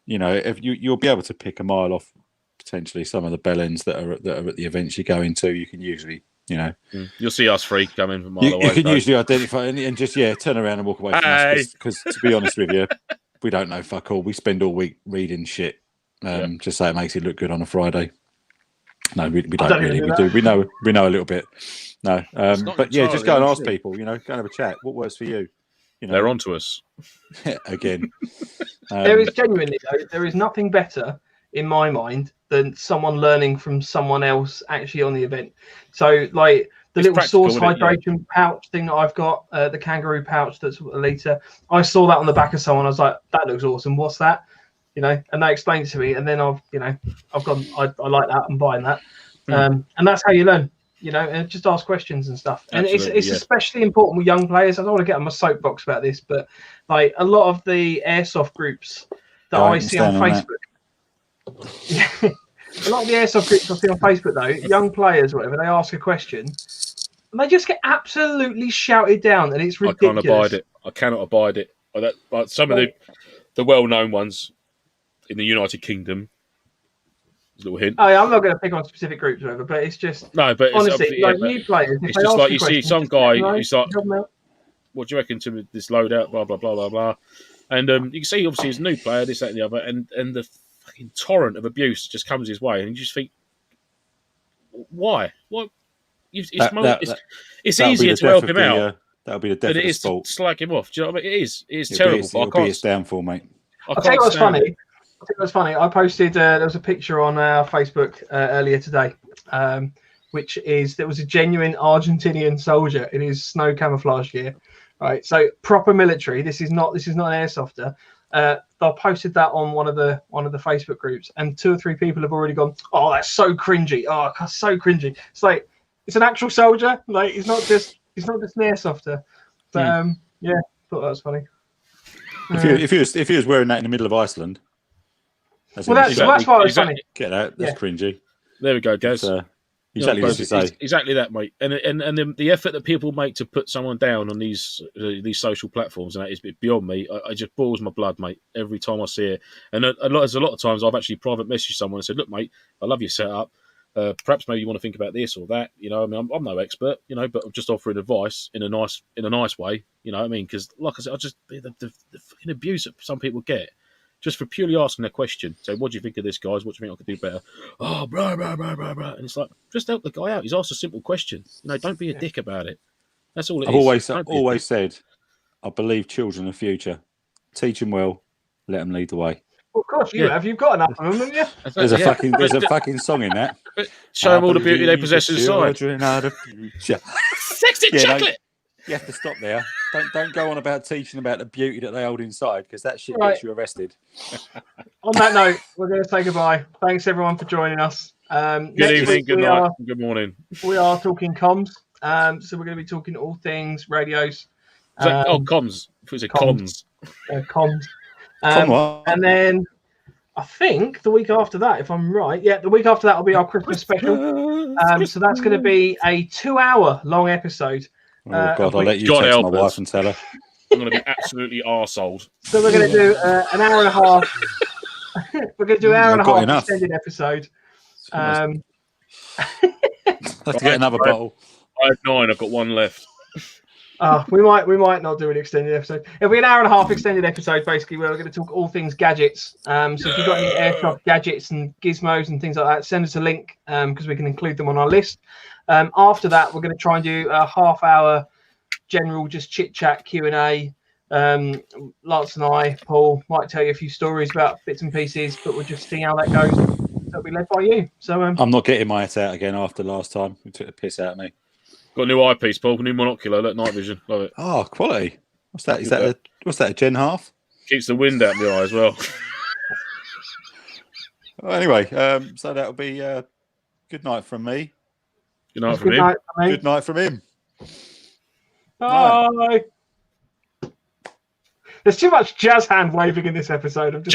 if you'll be able to pick a mile off potentially some of the bell ends that are at the events you go into. You can usually. You'll see us 3 coming from a mile away. You can usually identify and just turn around and walk away from us because to be honest with you, we don't know fuck all. We spend all week reading shit. Just so it makes it look good on a Friday. No, we don't really. We do. We know a little bit. No, but just go and ask people. Go and have a chat. What works for you? They're onto us again. There is genuinely there is nothing better in my mind than someone learning from someone else actually on the event. So like the little source hydration pouch thing that I've got, the kangaroo pouch that's a litre. I saw that on the back of someone. I was like, that looks awesome. What's that? and they explained it to me, and then I've gone, I like that, I'm buying that. And that's how you learn, and just ask questions and stuff. And it's especially important with young players. I don't want to get on my soapbox about this, but like a lot of the airsoft groups that I see on Facebook, a lot of the airsoft groups I see on Facebook, though, young players, whatever, they ask a question, and they just get absolutely shouted down, and it's ridiculous. I can't abide it. I cannot abide it. Like some of the well-known ones in the United Kingdom. A little hint. Oh, yeah, I'm not going to pick on specific groups or whatever, but it's just but honestly, new players. It's just like you see some guy who's like, "What do you reckon to this loadout?" Blah blah blah blah blah, and you can see obviously he's a new player, this that and the other, and the fucking torrent of abuse just comes his way, and you just think, why? What? It's easier to help him out. That'll be the death of the sport. To slag him off. Do you know what I mean? It is. It's terrible. It'll be its downfall, mate. I'll tell you what's funny. I posted there was a picture on our Facebook earlier today, which is there was a genuine Argentinian soldier in his snow camouflage gear, right? So proper military. This is not an airsofter. I posted that on one of the Facebook groups, and 2 or 3 people have already gone, "Oh, that's so cringy! Oh, that's so cringy!" It's like it's an actual soldier. Like he's not just an airsofter. But yeah, thought that was funny. If he was wearing that in the middle of Iceland, that's why it was funny. Get out. That's cringy. There we go, guys. Exactly what you say. Exactly that, mate. And the effort that people make to put someone down on these social platforms, and that is beyond me. I just boils my blood, mate, every time I see it. And there's a lot of times I've actually private messaged someone and said, "Look, mate, I love your setup. Perhaps maybe you want to think about this or that. I mean, I'm no expert, but I'm just offering advice in a nice way. You know what I mean? Because, like I said, I just the fucking abuse that some people get just for purely asking a question. Say, what do you think of this, guys? What do you think I could do better? Oh, blah, blah, blah, blah, blah. And it's like, just help the guy out. He's asked a simple question. Don't be a dick about it. That's all it is. I've always said, I believe children are the future. Teach them well, let them lead the way. Well, of course you have. You've got enough of them, haven't you? There's a fucking song in that. Show them all the beauty they possess inside. Sexy chocolate. You have to stop there. Don't go on about teaching about the beauty that they hold inside, because that shit gets you arrested. On that note, we're going to say goodbye. Thanks everyone for joining us. Good evening, good night, good morning. We are talking comms. So we're going to be talking all things radios. Comms. If it was comms. Comms. And then I think the week after that, if I'm right, the week after that will be our Christmas special. So that's going to be a 2-hour long episode. Oh God, I'll let you text my wife and tell her. I'm going to be absolutely arseholed. So we're going to do an hour and a half. We're going to do an hour and a half extended episode. Have to get another bottle. I have 9. I've got 1 left. We might not do an extended episode. It'll be an hour and a half extended episode, basically, where we're going to talk all things gadgets. So if you've got any airsoft gadgets and gizmos and things like that, send us a link because we can include them on our list. After that, we're going to try and do a half-hour general just chit-chat Q&A. Lance and I, Paul, might tell you a few stories about bits and pieces, but we'll just see how that goes. That'll be led by you. So I'm not getting my hat out again after last time. You took the piss out of me. Got a new eyepiece, Paul. New monocular. Look, night vision. Love it. Oh, quality. What's that? What's that? A Gen half? Keeps the wind out of the eye as well. Well, anyway, so that'll be good night from me. Good night from him. Good night from him. Bye. There's too much jazz hand waving in this episode.